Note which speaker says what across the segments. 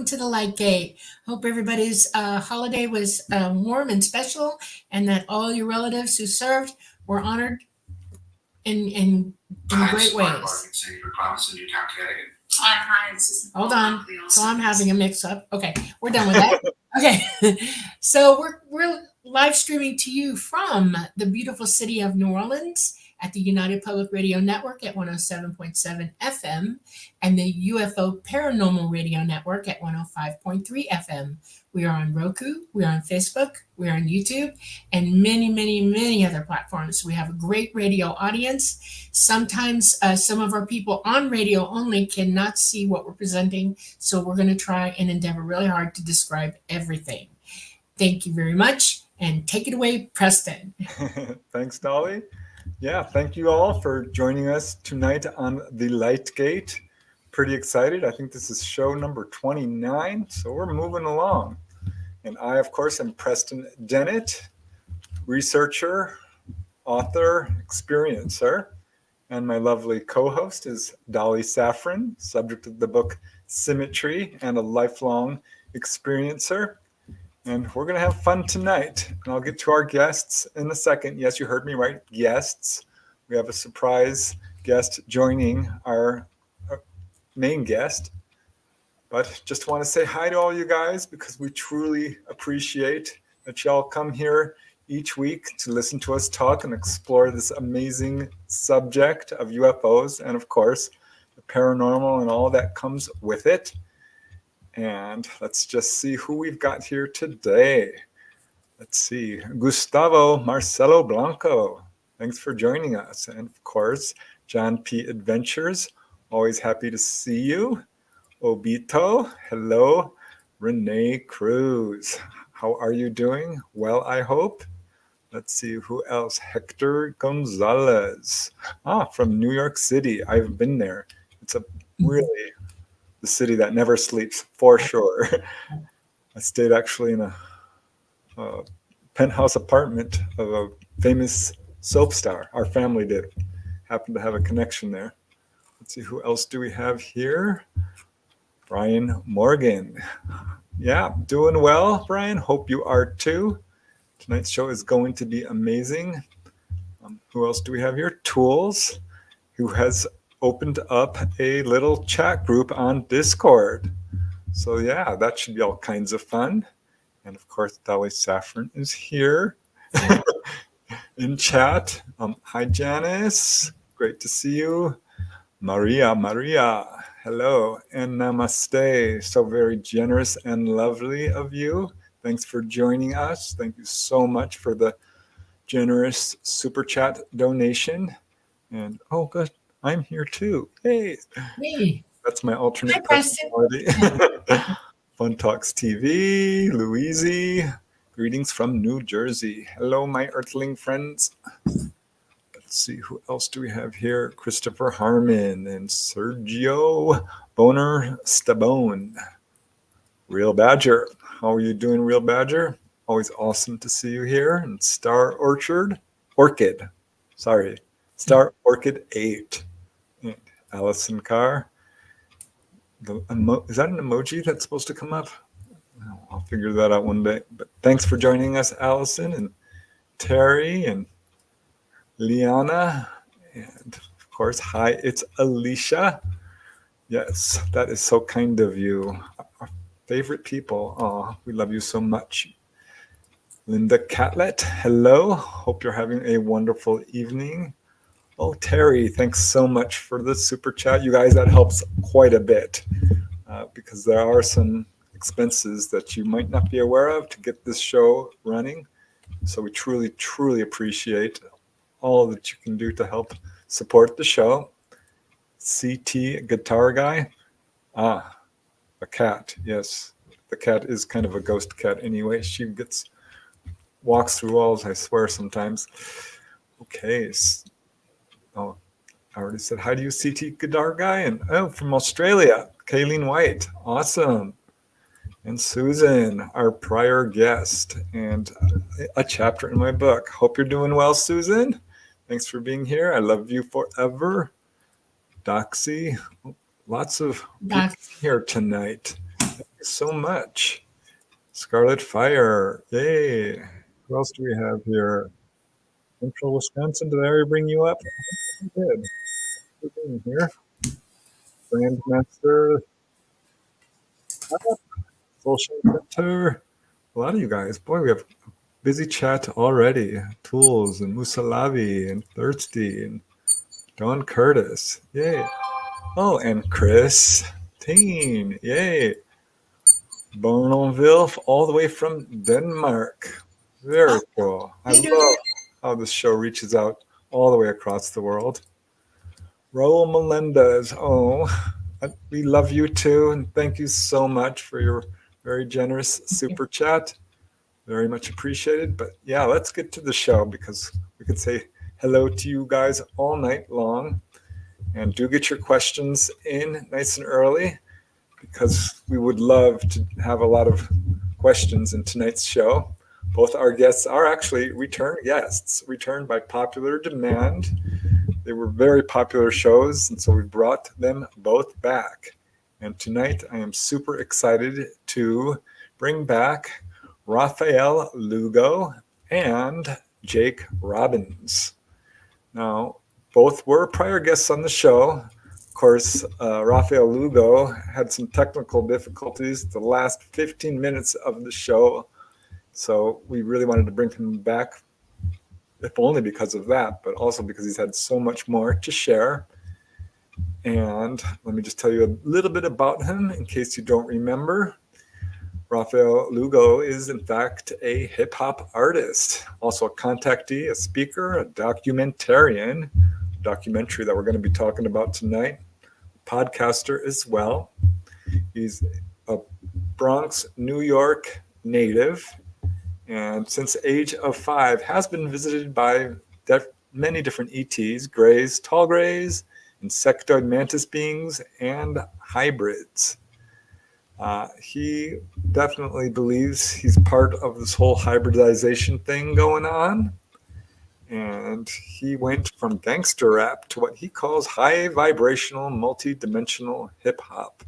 Speaker 1: welcome to the Light Gate. Hope everybody's holiday was warm and special, and that all your relatives who served were honored in great ways. Hold on. So I'm having a mix up. Okay, we're done with that. Okay, so we're live streaming to you from the beautiful city of New Orleans at the United Public Radio Network at 107.7 FM and the UFO Paranormal Radio Network at 105.3 FM. We are on Roku, we are on Facebook, we are on YouTube, and many, many, many other platforms. We have a great radio audience. Sometimes some of our people on radio only cannot see what we're presenting, so we're going to try and endeavor really hard to describe everything. Thank you very much, and take it away, Preston.
Speaker 2: Thanks, Dolly. Yeah, thank you all for joining us tonight on the Light Gate. Pretty excited. I think this is show number 29, so we're moving along. And I, of course, am Preston Dennett, researcher, author, experiencer. And my lovely co-host is Dolly Safran, subject of the book Symmetry and a lifelong experiencer. And we're going to have fun tonight. And I'll get to our guests in a second. Yes, you heard me right, guests. We have a surprise guest joining our main guest. But just want to say hi to all you guys because we truly appreciate that y'all come here each week to listen to us talk and explore this amazing subject of UFOs and, of course, the paranormal and all that comes with it. And let's just see who we've got here today. Let's see. Gustavo Marcelo Blanco. Thanks for joining us. And of course, John P. Adventures. Always happy to see you. Obito. Hello. Renee Cruz. How are you doing? Well, I hope. Let's see who else. Hector Gonzalez. From New York City. I've been there. It's a really the city that never sleeps, for sure. I stayed actually in a penthouse apartment of a famous soap star. Our family did. Happened to have a connection there. Let's see, who else do we have here? Brian Morgan. Yeah, doing well, Brian. Hope you are too. Tonight's show is going to be amazing. Who else do we have here? Tools, who has opened up a little chat group on Discord. So yeah, that should be all kinds of fun. And of course, Dolly Safran is here in chat. Hi, Janice. Great to see you. Maria, hello, and namaste. So very generous and lovely of you. Thanks for joining us. Thank you so much for the generous super chat donation. And oh, good. I'm here too. Hey. That's my alternate personality. Fun Talks TV, Louise. Greetings from New Jersey. Hello, my Earthling friends. Let's see, who else do we have here? Christopher Harmon and Sergio Boner Stabone. Real Badger. How are you doing, Real Badger? Always awesome to see you here. And Star Orchid 8. And Allison Carr. Is that an emoji that's supposed to come up? I'll figure that out one day. But thanks for joining us, Allison and Terry and Liana. And of course, hi, it's Alicia. Yes, that is so kind of you. Our favorite people. Oh, we love you so much. Linda Catlett, hello. Hope you're having a wonderful evening. Oh, Terry, thanks so much for the super chat. You guys, that helps quite a bit because there are some expenses that you might not be aware of to get this show running. So we truly, truly appreciate all that you can do to help support the show. CT Guitar Guy. A cat. Yes, the cat is kind of a ghost cat anyway. She walks through walls, I swear, sometimes. Okay. Oh, I already said hi to you, CT Guitar Guy. And from Australia, Kayleen White. Awesome. And Susan, our prior guest, and a chapter in my book. Hope you're doing well, Susan. Thanks for being here. I love you forever. Doxy, lots of people here tonight. Thank you so much. Scarlet Fire. Yay. Who else do we have here? Central Wisconsin. Did I already bring you up? I did. Who's in here? Grandmaster. Social Center. A lot of you guys. Boy, we have busy chat already. Tools and Musalavi and Thirsty and Don Curtis. Yay. Oh, and Chris Teen. Yay. Bournonville all the way from Denmark. Very cool. I love how this show reaches out all the way across the world. Raul Melendez. Oh, we love you too. And thank you so much for your very generous super chat. Very much appreciated. But yeah, let's get to the show because we could say hello to you guys all night long. And do get your questions in nice and early because we would love to have a lot of questions in tonight's show. Both our guests are actually return guests, returned by popular demand. They were very popular shows, and so we brought them both back. And tonight I am super excited to bring back Rafael Lugo and Jake Robbins. Now, both were prior guests on the show. Of course, Rafael Lugo had some technical difficulties the last 15 minutes of the show. So we really wanted to bring him back, if only because of that, but also because he's had so much more to share. And let me just tell you a little bit about him in case you don't remember. Rafael Lugo is, in fact, a hip-hop artist, also a contactee, a speaker, a documentarian, documentary that we're going to be talking about tonight, podcaster as well. He's a Bronx, New York native, and since the age of 5 has been visited by many different ETs, greys, tall greys, insectoid mantis beings, and hybrids. He definitely believes he's part of this whole hybridization thing going on. And he went from gangster rap to what he calls high vibrational, multi-dimensional hip hop.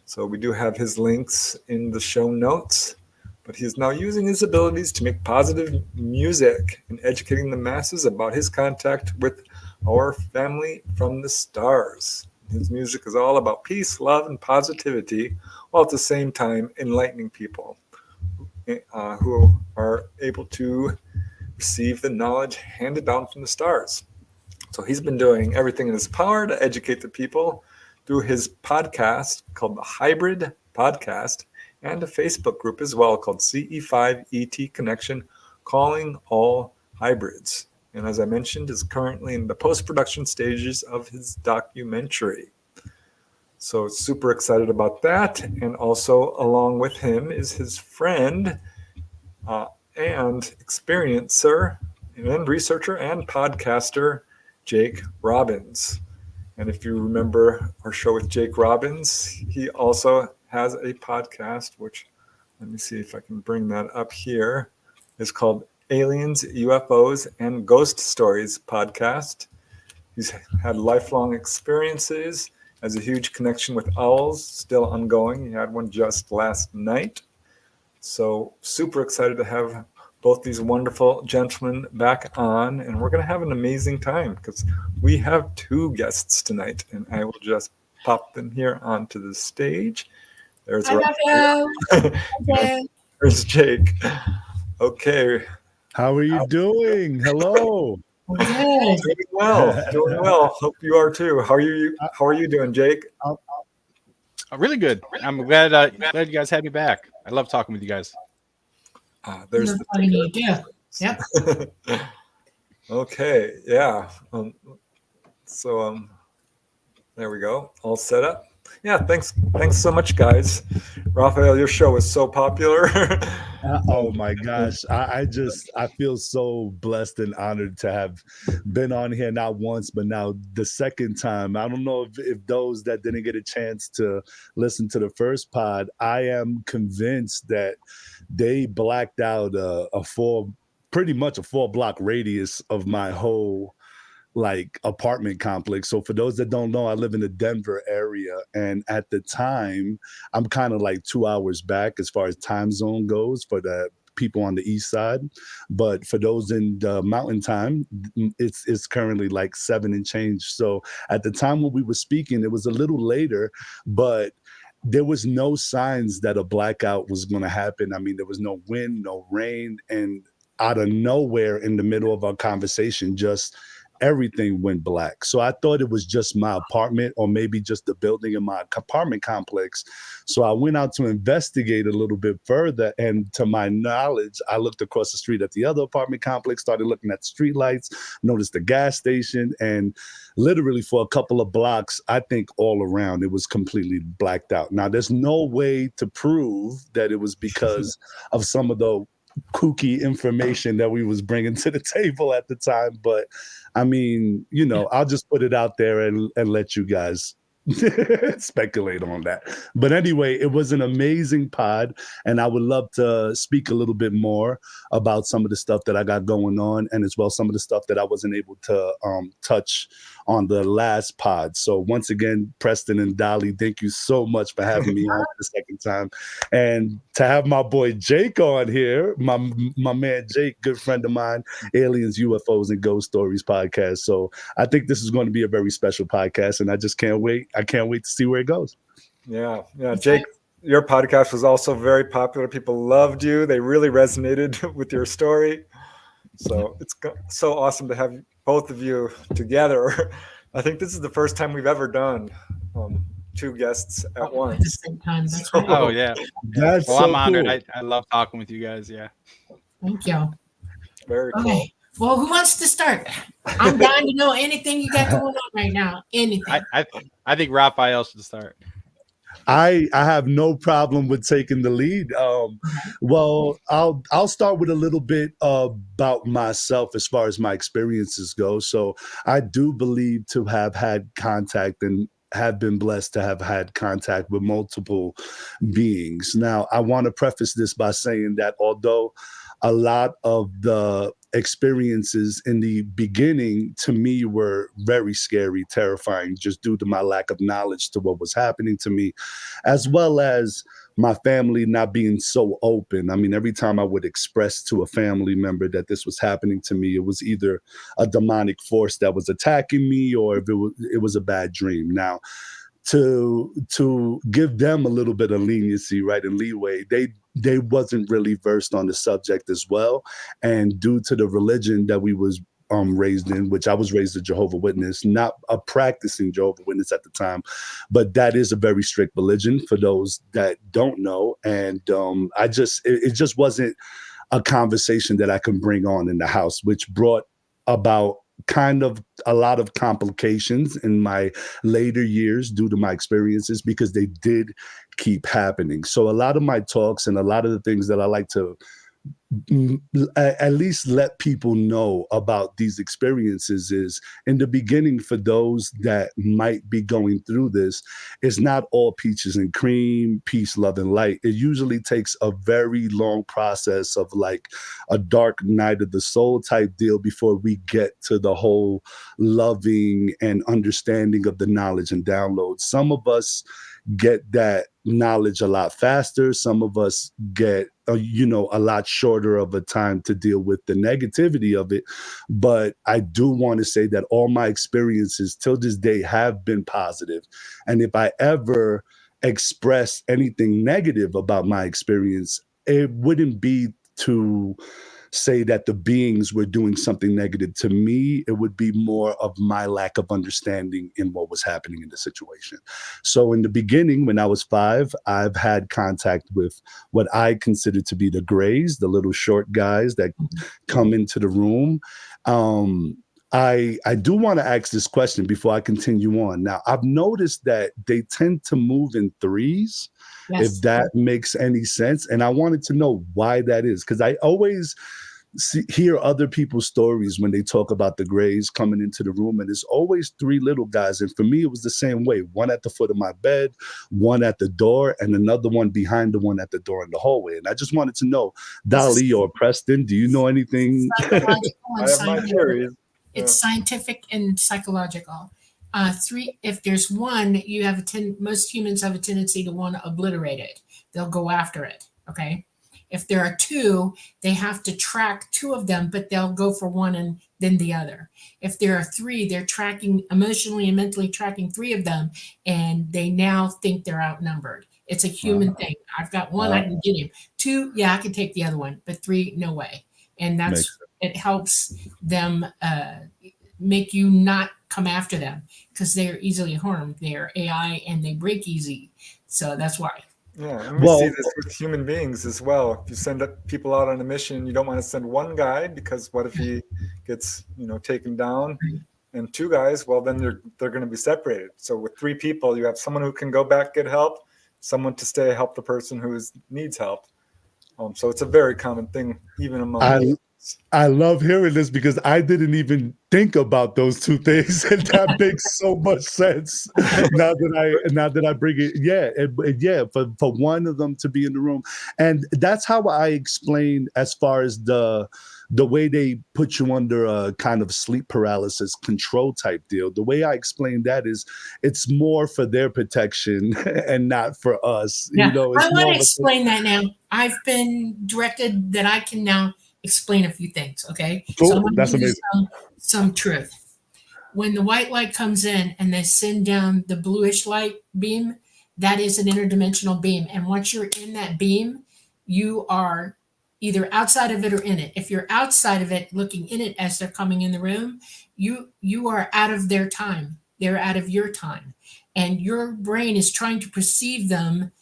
Speaker 2: So we do have his links in the show notes, but he's now using his abilities to make positive music and educating the masses about his contact with our family from the stars. His music is all about peace, love, and positivity, while at the same time enlightening people who are able to receive the knowledge handed down from the stars. So he's been doing everything in his power to educate the people through his podcast called the Hybrid Podcast and a Facebook group as well called CE5ET Connection, calling all hybrids. And as I mentioned, is currently in the post-production stages of his documentary. So super excited about that. And also along with him is his friend and experiencer and researcher and podcaster, Jake Robbins. And if you remember our show with Jake Robbins, he also has a podcast, which let me see if I can bring that up here. It's called Aliens, UFOs, and Ghost Stories podcast. He's had lifelong experiences, has a huge connection with owls, still ongoing. He had one just last night. So super excited to have both these wonderful gentlemen back on, and we're going to have an amazing time because we have 2 guests tonight, and I will just pop them here onto the stage. There's
Speaker 1: Rafael.
Speaker 2: There's Jake. Okay.
Speaker 3: How are you doing? Hello.
Speaker 1: Good.
Speaker 2: Doing well. Hope you are too. How are you doing, Jake?
Speaker 4: Really good. I'm glad you guys had me back. I love talking with you guys.
Speaker 2: There's
Speaker 1: the Yep.
Speaker 2: Okay. Yeah. There we go. All set up. Yeah. Thanks so much, guys. Rafael, your show is so popular.
Speaker 3: Oh my gosh. I feel so blessed and honored to have been on here not once, but now the second time. I don't know if those that didn't get a chance to listen to the first pod, I am convinced that they blacked out pretty much a 4-block radius of my whole like apartment complex. So for those that don't know, I live in the Denver area, and at the time, I'm kind of like 2 hours back as far as time zone goes for the people on the east side. But for those in the mountain time, it's currently like 7 and change. So at the time when we were speaking, it was a little later, but there was no signs that a blackout was going to happen. I mean, there was no wind, no rain, and out of nowhere in the middle of our conversation, just everything went black. So I thought it was just my apartment or maybe just the building in my apartment complex. So I went out to investigate a little bit further. And to my knowledge, I looked across the street at the other apartment complex, started looking at the street lights, noticed the gas station, and literally for a couple of blocks, I think all around, it was completely blacked out. Now, there's no way to prove that it was because of some of the kooky information that we was bringing to the table at the time. But I mean, you know, I'll just put it out there and let you guys speculate on that. But anyway, it was an amazing pod, and I would love to speak a little bit more about some of the stuff that I got going on, and as well some of the stuff that I wasn't able to touch on the last pod. So once again, Preston and Dolly, thank you so much for having me on for the second time, and to have my boy Jake on here, my man Jake, good friend of mine, Aliens, UFOs, and Ghost Stories podcast. So I think this is going to be a very special podcast, and I just can't wait. I can't wait to see where it goes.
Speaker 2: Yeah. Jake, your podcast was also very popular. People loved you. They really resonated with your story. So it's so awesome to have both of you together. I think this is the first time we've ever done two guests at once.
Speaker 1: At the same time. That's right.
Speaker 4: Oh yeah.
Speaker 3: That's
Speaker 4: Well,
Speaker 3: so
Speaker 4: I'm honored.
Speaker 3: cool.
Speaker 4: I love talking with you guys. Yeah.
Speaker 1: Thank you.
Speaker 2: Very cool.
Speaker 1: Okay. Well, who wants to start? I'm dying to know anything you got going on right now. Anything.
Speaker 4: I think Rafael should start.
Speaker 3: I have no problem with taking the lead. Well, I'll start with a little bit about myself as far as my experiences go. So I do believe to have had contact and have been blessed to have had contact with multiple beings. Now, I want to preface this by saying that although a lot of the experiences in the beginning to me were very scary, terrifying, just due to my lack of knowledge to what was happening to me, as well as my family not being so open. I mean, every time I would express to a family member that this was happening to me, it was either a demonic force that was attacking me or if it was a bad dream. Now, to give them a little bit of leniency, right, and leeway, they wasn't really versed on the subject as well. And due to the religion that we was raised in, which I was raised a Jehovah's Witness, not a practicing Jehovah's Witness at the time, but that is a very strict religion for those that don't know. And it just wasn't a conversation that I can bring on in the house, which brought about kind of a lot of complications in my later years due to my experiences, because they did keep happening. So a lot of my talks and a lot of the things that I like to at least let people know about these experiences is, in the beginning, for those that might be going through this, it's not all peaches and cream, peace, love, and light. It usually takes a very long process of like a dark night of the soul type deal before we get to the whole loving and understanding of the knowledge and download. Some of us get that knowledge a lot faster. Some of us get a lot shorter of a time to deal with the negativity of it. But I do want to say that all my experiences till this day have been positive. And if I ever express anything negative about my experience, it wouldn't be to say that the beings were doing something negative to me. It would be more of my lack of understanding in what was happening in the situation. So in the beginning, when I was 5, I've had contact with what I consider to be the Greys, the little short guys that come into the room. I do want to ask this question before I continue on. Now, I've noticed that they tend to move in threes,
Speaker 1: Yes.
Speaker 3: if that makes any sense. And I wanted to know why that is, because I always hear other people's stories when they talk about the Greys coming into the room, and there's always 3 little guys. And for me, it was the same way. One at the foot of my bed, one at the door, and another one behind the one at the door in the hallway. And I just wanted to know, Dolly or Preston, do you know anything?
Speaker 1: Psychological and
Speaker 2: I have my
Speaker 1: scientific.
Speaker 2: theories.
Speaker 1: It's scientific and psychological. Three, if there's one, you have most humans have a tendency to want to obliterate it. They'll go after it. Okay. If there are two, they have to track two of them, but they'll go for one and then the other. If there are three, they're tracking emotionally and mentally tracking three of them, and they now think they're outnumbered. It's a human thing. I've got one, I can get him. Two, yeah, I can take the other one, but three, no way. And it helps them make you not come after them because they're easily harmed. They're AI and they break easy. So that's why.
Speaker 2: Yeah, and we see this with human beings as well. If you send people out on a mission, you don't want to send one guy because what if he gets, taken down? And two guys, well, then they're going to be separated. So with three people, you have someone who can go back, get help, someone to stay, help the person who needs help. So it's a very common thing, even among
Speaker 3: I love hearing this because I didn't even think about those two things, and that makes so much sense now that I bring it. Yeah, for one of them to be in the room, and that's how I explain as far as the way they put you under a kind of sleep paralysis control type deal. The way I explain that is it's more for their protection and not for us.
Speaker 1: Yeah,
Speaker 3: I
Speaker 1: want to explain that now. I've been directed that I can now explain a few things. Okay,
Speaker 3: cool.
Speaker 1: So I'm going
Speaker 3: That's
Speaker 1: to give
Speaker 3: amazing.
Speaker 1: you some truth. When the white light comes in and they send down the bluish light beam, that is an interdimensional beam. And once you're in that beam, you are either outside of it or in it. If you're outside of it, looking in it as they're coming in the room, you are out of their time. They're out of your time. And your brain is trying to perceive them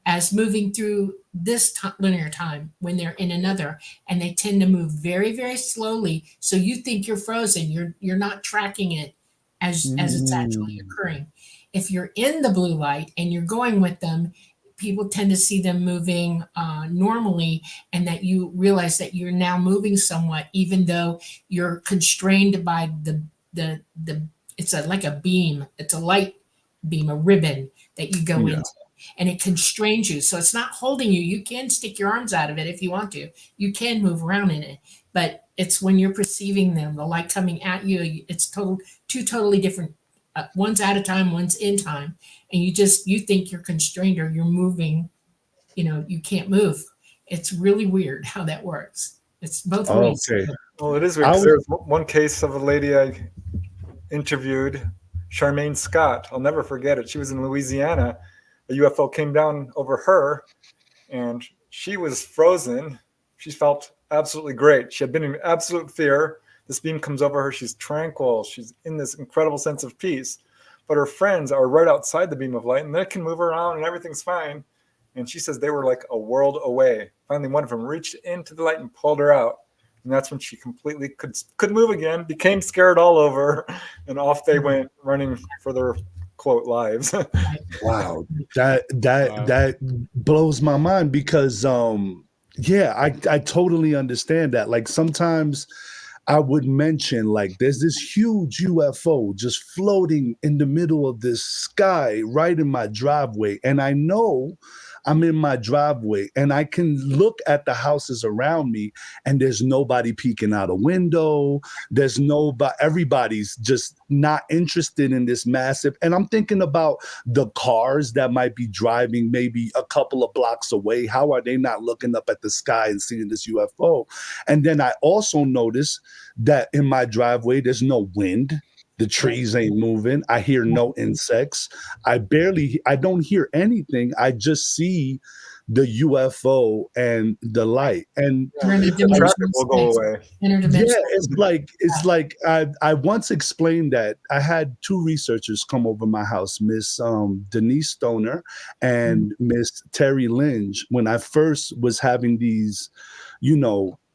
Speaker 1: as moving through this linear time when they're in another, and they tend to move very, very slowly. So you think you're frozen. You're not tracking it as it's actually occurring. If you're in the blue light and you're going with them, people tend to see them moving normally, and that you realize that you're now moving somewhat, even though you're constrained by the it's like a beam. It's a light beam, a ribbon that you go into. And it constrains you. So it's not holding you. You can stick your arms out of it if you want to. You can move around in it. But it's when you're perceiving them, the light coming at you, it's two totally different. One's out of time, one's in time. And you think you're constrained or you're moving, you can't move. It's really weird how that works. It's both ways.
Speaker 3: Okay.
Speaker 2: Well, it is weird. There's one case of a lady I interviewed, Charmaine Scott. I'll never forget it. She was in Louisiana. A UFO came down over her, and she was frozen. She felt absolutely great. She had been in absolute fear. This beam comes over her. She's tranquil. She's in this incredible sense of peace. But her friends are right outside the beam of light, and they can move around, and everything's fine. And she says they were like a world away. Finally, one of them reached into the light and pulled her out. And that's when she completely could move again, became scared all over, and off they went running for their quote lives.
Speaker 3: Wow, that blows my mind because I totally understand that. Like sometimes I would mention like there's this huge UFO just floating in the middle of this sky right in my driveway, and I know I'm in my driveway and I can look at the houses around me and there's nobody peeking out a window. There's nobody, everybody's just not interested in this massive. And I'm thinking about the cars that might be driving maybe a couple of blocks away. How are they not looking up at the sky and seeing this UFO? And then I also notice that in my driveway, there's no wind. The trees ain't moving. I hear no insects. I don't hear anything. I just see the UFO and the light. And
Speaker 2: the traffic will go away.
Speaker 3: It's like I once explained that I had two researchers come over my house, Miss Denise Stoner and Miss Terry Lynch, when I first was having these,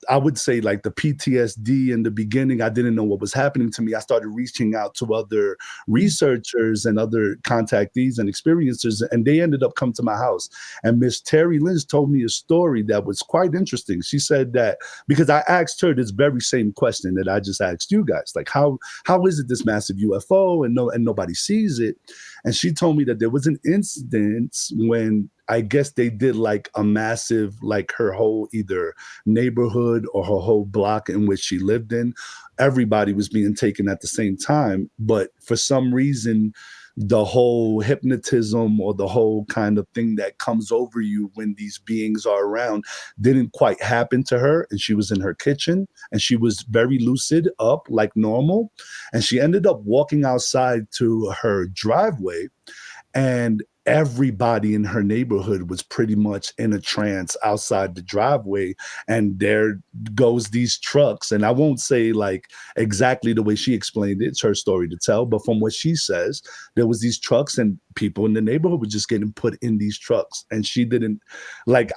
Speaker 3: I would say like the PTSD in the beginning. I didn't know what was happening to me. I started reaching out to other researchers and other contactees and experiencers, and they ended up coming to my house. And Miss Terry Lynch told me a story that was quite interesting. She said that because I asked her this very same question that I just asked you guys, like how is it this massive UFO and nobody sees it? And she told me that there was an incident when I guess they did like a massive, like her whole either neighborhood or her whole block in which she lived in, everybody was being taken at the same time. But for some reason, the whole hypnotism or the whole kind of thing that comes over you when these beings are around didn't quite happen to her. And she was in her kitchen and she was very lucid up like normal. And she ended up walking outside to her driveway, and everybody in her neighborhood was pretty much in a trance outside the driveway. And there goes these trucks. And I won't say like exactly the way she explained it, it's her story to tell, but from what she says, there was these trucks and people in the neighborhood were just getting put in these trucks. And she didn't like,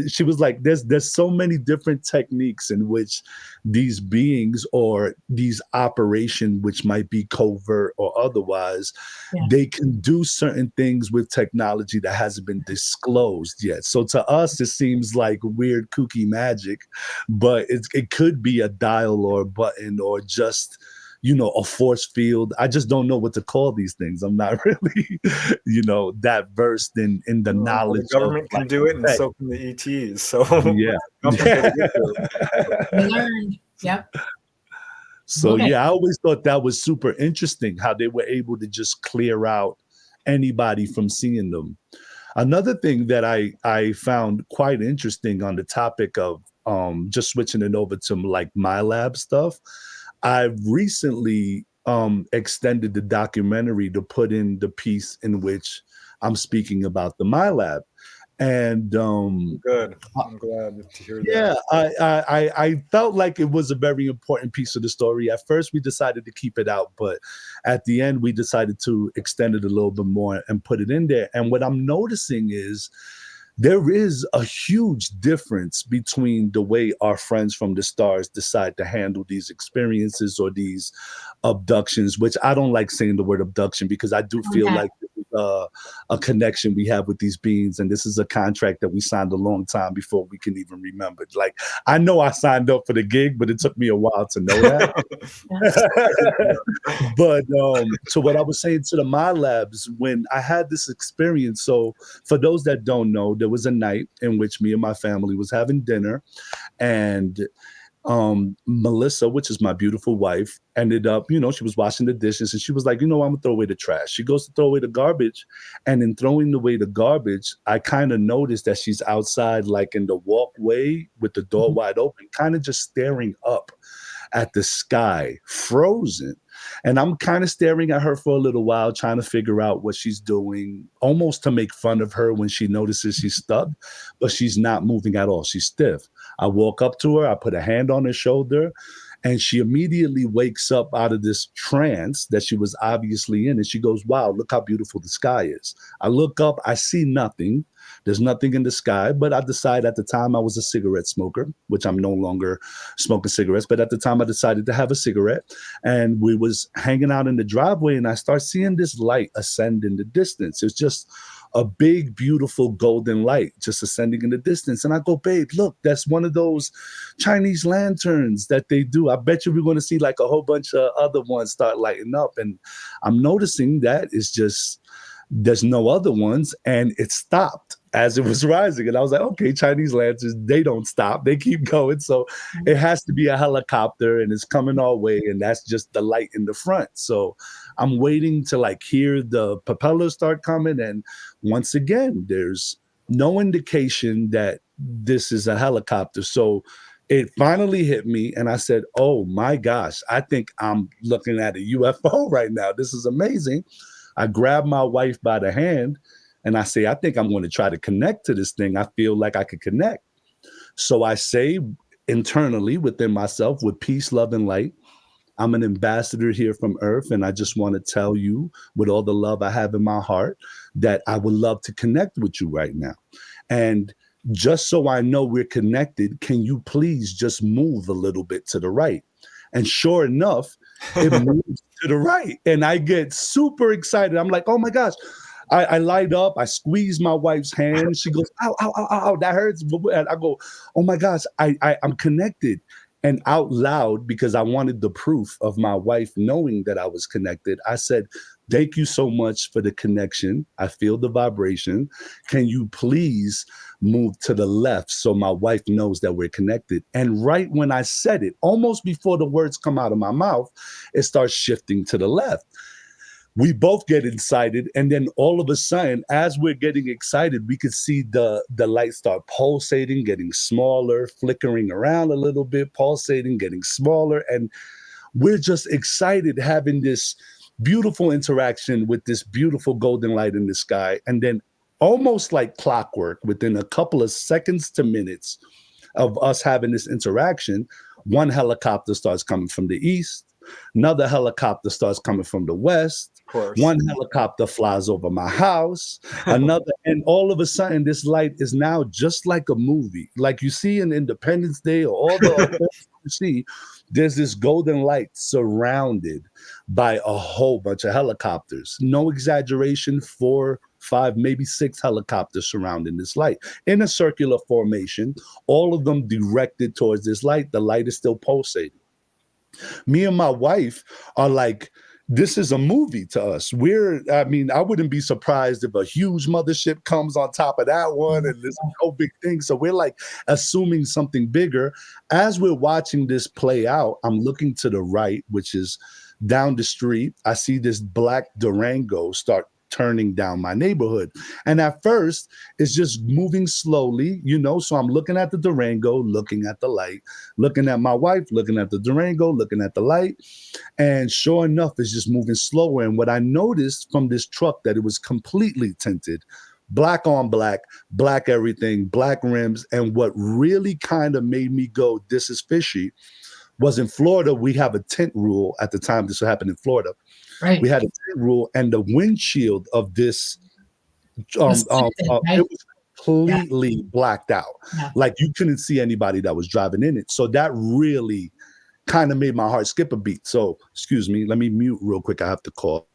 Speaker 3: she was like, there's so many different techniques in which these beings or these operation, which might be covert or otherwise, they can do certain things with technology that hasn't been disclosed yet. So to us, it seems like weird, kooky magic, but it could be a dial or a button or just, a force field. I just don't know what to call these things. I'm not really, that versed in the knowledge.
Speaker 2: The government can do it, and so can the ETs. So yeah.
Speaker 1: We learned. Yep.
Speaker 3: So I always thought that was super interesting how they were able to just clear out anybody from seeing them. Another thing that I found quite interesting on the topic of just switching it over to like my lab stuff, I've recently extended the documentary to put in the piece in which I'm speaking about the My Lab. And
Speaker 2: good. I'm glad to hear that.
Speaker 3: Yeah, I felt like it was a very important piece of the story. At first, we decided to keep it out, but at the end, we decided to extend it a little bit more and put it in there. And what I'm noticing is there is a huge difference between the way our friends from the stars decide to handle these experiences or these abductions, which I don't like saying the word abduction because I do feel like a connection we have with these beings. And this is a contract that we signed a long time before we can even remember. Like, I know I signed up for the gig, but it took me a while to know that. But so what I was saying to the My Labs, when I had this experience, so for those that don't know, there was a night in which me and my family was having dinner, and Melissa, which is my beautiful wife, ended up, she was washing the dishes and she was like, I'm gonna throw away the trash. She goes to throw away the garbage. And in throwing away the garbage, I kind of noticed that she's outside, like in the walkway with the door wide open, kind of just staring up at the sky, frozen. And I'm kind of staring at her for a little while, trying to figure out what she's doing, almost to make fun of her when she notices she's stuck, but she's not moving at all. She's stiff. I walk up to her, I put a hand on her shoulder, and she immediately wakes up out of this trance that she was obviously in. And she goes, wow, look how beautiful the sky is. I look up, I see nothing. There's nothing in the sky, but I decided at the time I was a cigarette smoker, which I'm no longer smoking cigarettes. But at the time I decided to have a cigarette, and we was hanging out in the driveway, and I start seeing this light ascend in the distance. It's just a big, beautiful golden light just ascending in the distance. And I go, babe, look, that's one of those Chinese lanterns that they do. I bet you we're going to see like a whole bunch of other ones start lighting up. And I'm noticing that it's just, there's no other ones, and it stopped as it was rising. And I was like, okay, Chinese lanterns, they don't stop. They keep going. So it has to be a helicopter, and it's coming our way, and that's just the light in the front. So I'm waiting to like hear the propellers start coming. And once again, there's no indication that this is a helicopter. So it finally hit me, and I said, oh my gosh, I think I'm looking at a UFO right now. This is amazing. I grabbed my wife by the hand and I say, I think I'm going to try to connect to this thing. I feel like I could connect. So I say internally within myself, with peace, love, and light, I'm an ambassador here from Earth, and I just want to tell you, with all the love I have in my heart, that I would love to connect with you right now. And just so I know we're connected, can you please just move a little bit to the right? And sure enough, it moves to the right. And I get super excited. I'm like, oh my gosh. I light up. I squeeze my wife's hand. She goes, ow, ow, ow, ow, that hurts. And I go, oh my gosh, I'm connected. And out loud, because I wanted the proof of my wife knowing that I was connected, I said, thank you so much for the connection. I feel the vibration. Can you please move to the left so my wife knows that we're connected? And right when I said it, almost before the words come out of my mouth, it starts shifting to the left. We both get excited, and then all of a sudden, as we're getting excited, we could see the light start pulsating, getting smaller, flickering around a little bit, pulsating, getting smaller, and we're just excited having this beautiful interaction with this beautiful golden light in the sky. And then almost like clockwork, within a couple of seconds to minutes of us having this interaction, one helicopter starts coming from the east, another helicopter starts coming from the west, one helicopter flies over my house, another, and all of a sudden this light is now just like a movie, like you see in Independence Day or all the you see. There's this golden light surrounded by a whole bunch of helicopters. No exaggeration, 4, 5, maybe 6 helicopters surrounding this light in a circular formation, all of them directed towards this light. The light is still pulsating. Me and my wife are like, this is a movie to us. I wouldn't be surprised if a huge mothership comes on top of that one and this whole big thing. So we're like assuming something bigger. As we're watching this play out, I'm looking to the right, which is down the street. I see this black Durango start turning down my neighborhood. And at first, it's just moving slowly, so I'm looking at the Durango, looking at the light, looking at my wife, looking at the Durango, looking at the light. And sure enough, it's just moving slower. And what I noticed from this truck, that it was completely tinted, black on black, black everything, black rims. And what really kind of made me go, this is fishy, was in Florida, we have a tint rule at the time this happened in Florida.
Speaker 1: Right.
Speaker 3: We had a tint rule, and the windshield of this, it was completely blacked out.
Speaker 1: Yeah.
Speaker 3: Like you couldn't see anybody that was driving in it. So that really kind of made my heart skip a beat. So, excuse me, let me mute real quick. I have to call.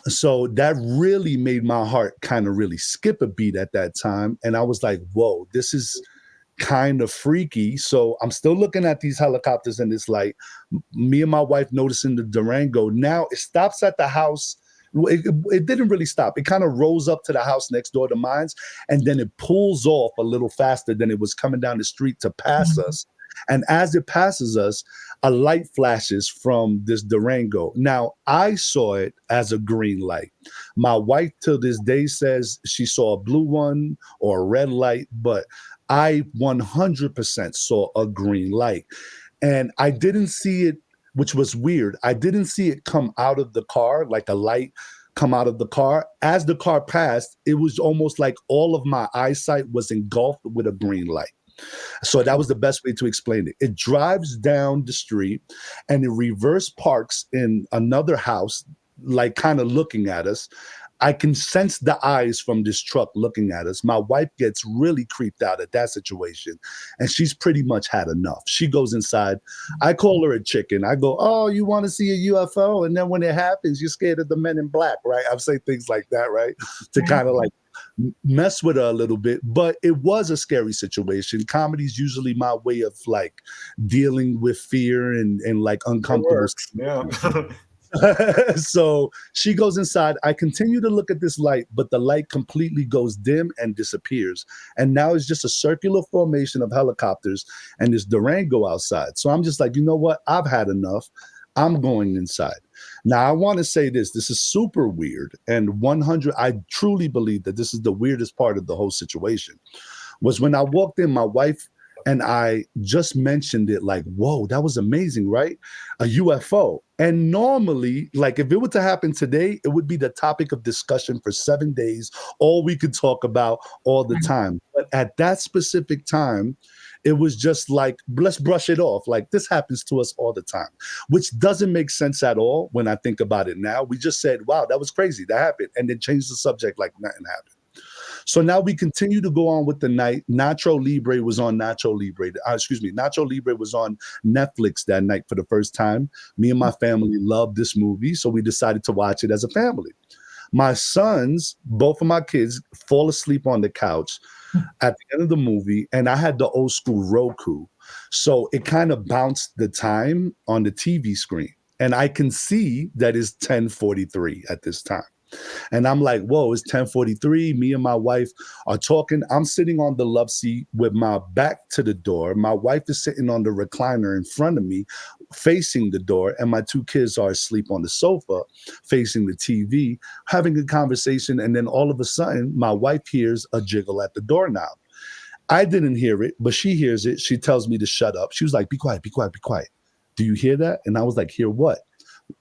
Speaker 3: So that really made my heart kind of really skip a beat at that time. And I was like, whoa, this is kind of freaky. So I'm still looking at these helicopters in this light. Me and my wife noticing the Durango. Now it stops at the house. It didn't really stop. It kind of rolls up to the house next door to mine's, and then it pulls off a little faster than it was coming down the street to pass us. And as it passes us, a light flashes from this Durango. Now, I saw it as a green light. My wife till this day says she saw a blue one or a red light, but I 100% saw a green light. And I didn't see it, which was weird. I didn't see it come out of the car, like a light come out of the car. As the car passed, it was almost like all of my eyesight was engulfed with a green light. So that was the best way to explain it. It drives down the street and it reverse parks in another house, like kind of looking at us. I can sense the eyes from this truck looking at us. My wife gets really creeped out at that situation, and she's pretty much had enough. She goes inside. I call her a chicken. I go, oh, you want to see a UFO? And then when it happens, you're scared of the men in black, right? I've said things like that, right? To kind of like mess with her a little bit. But it was a scary situation. Comedy is usually my way of like dealing with fear and like uncomfortable.
Speaker 2: Yeah.
Speaker 3: So she goes inside. I continue to look at this light, but the light completely goes dim and disappears. And now it's just a circular formation of helicopters and this Durango outside. So I'm just like, you know what? I've had enough. I'm going inside. Now, I want to say this. This is super weird. And I truly believe that this is the weirdest part of the whole situation. Was when I walked in, my wife and I just mentioned it like, whoa, that was amazing, right? A UFO. And normally, like if it were to happen today, it would be the topic of discussion for 7 days, all we could talk about all the time. But at that specific time, it was just like, let's brush it off. Like this happens to us all the time, which doesn't make sense at all when I think about it now. We just said, wow, that was crazy. That happened. And then changed the subject like nothing happened. So now we continue to go on with the night. Nacho Libre was on Nacho Libre was on Netflix that night for the first time. Me and my family loved this movie, so we decided to watch it as a family. My sons, both of my kids, fall asleep on the couch. at the end of the movie, and I had the old school Roku. So it kind of bounced the time on the TV screen. And I can see that it's 10:43 at this time. And I'm like, whoa, it's 10:43. Me and my wife are talking. I'm sitting on the love seat with my back to the door. My wife is sitting on the recliner in front of me, facing the door. And my two kids are asleep on the sofa, facing the TV, having a conversation. And then all of a sudden, my wife hears a jiggle at the doorknob. I didn't hear it, but she hears it. She tells me to shut up. She was like, be quiet, be quiet, be quiet. Do you hear that? And I was like, hear what?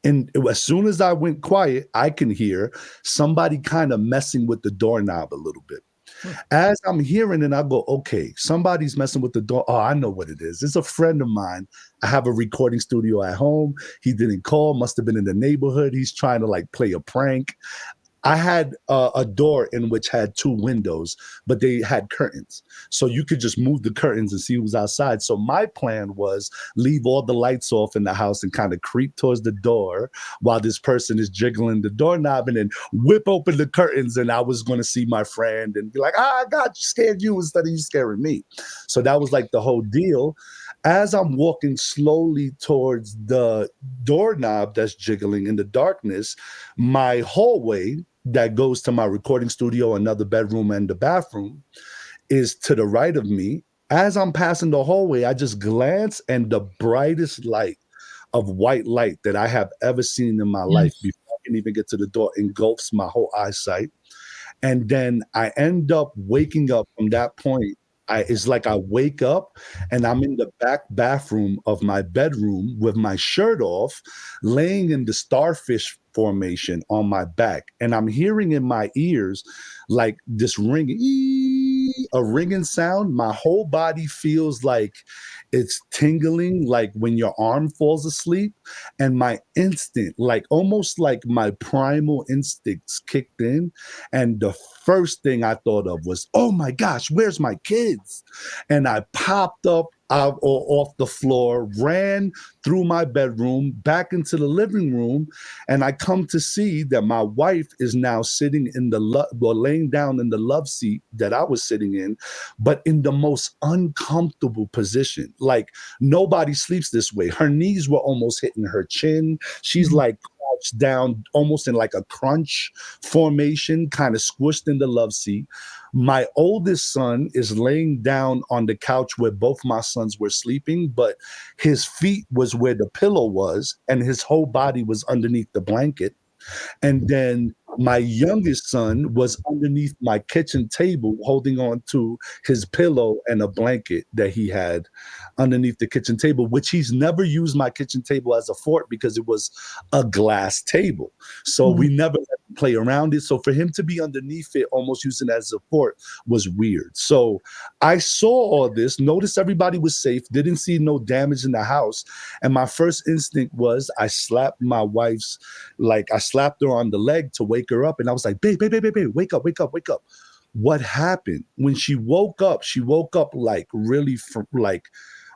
Speaker 3: And as soon as I went quiet, I can hear somebody kind of messing with the doorknob a little bit. As I'm hearing it, I go, okay, somebody's messing with the door. Oh, I know what it is. It's a friend of mine. I have a recording studio at home. He didn't call, must have been in the neighborhood. He's trying to like play a prank. I had a door in which had two windows, but they had curtains. So you could just move the curtains and see who was outside. So my plan was leave all the lights off in the house and kind of creep towards the door while this person is jiggling the doorknob and then whip open the curtains. And I was going to see my friend and be like, I got scared you instead of you scaring me. So that was like the whole deal. As I'm walking slowly towards the doorknob that's jiggling in the darkness, my hallway that goes to my recording studio, another bedroom, and the bathroom is to the right of me. As I'm passing the hallway, I just glance, and the brightest light of white light that I have ever seen in my life before I can even get to the door engulfs my whole eyesight. And then I end up waking up from that point. It's like I wake up and I'm in the back bathroom of my bedroom with my shirt off, laying in the starfish formation on my back. And I'm hearing in my ears like this ringing, a ringing sound. My whole body feels like it's tingling, like when your arm falls asleep. And my instinct, like almost like my primal instincts kicked in. And the first thing I thought of was, oh my gosh, where's my kids? And I popped up out or off the floor, ran through my bedroom, back into the living room, and I come to see that my wife is now sitting in the laying down in the love seat that I was sitting in, but in the most uncomfortable position. Like nobody sleeps this way. Her knees were almost hitting her chin. She's like crouched down, almost in like a crunch formation, kind of squished in the love seat. My oldest son is laying down on the couch where both my sons were sleeping, but his feet was where the pillow was, and his whole body was underneath the blanket. And then my youngest son was underneath my kitchen table holding on to his pillow and a blanket that he had underneath the kitchen table, which he's never used my kitchen table as a fort because it was a glass table. So we never let him play around it. So for him to be underneath it, almost using it as a fort, was weird. So I saw all this, noticed everybody was safe, didn't see no damage in the house. And my first instinct was I slapped my wife's, like I slapped her on the leg to wake her up. And I was like, babe, wake up, wake up, wake up. What happened? When she woke up like really like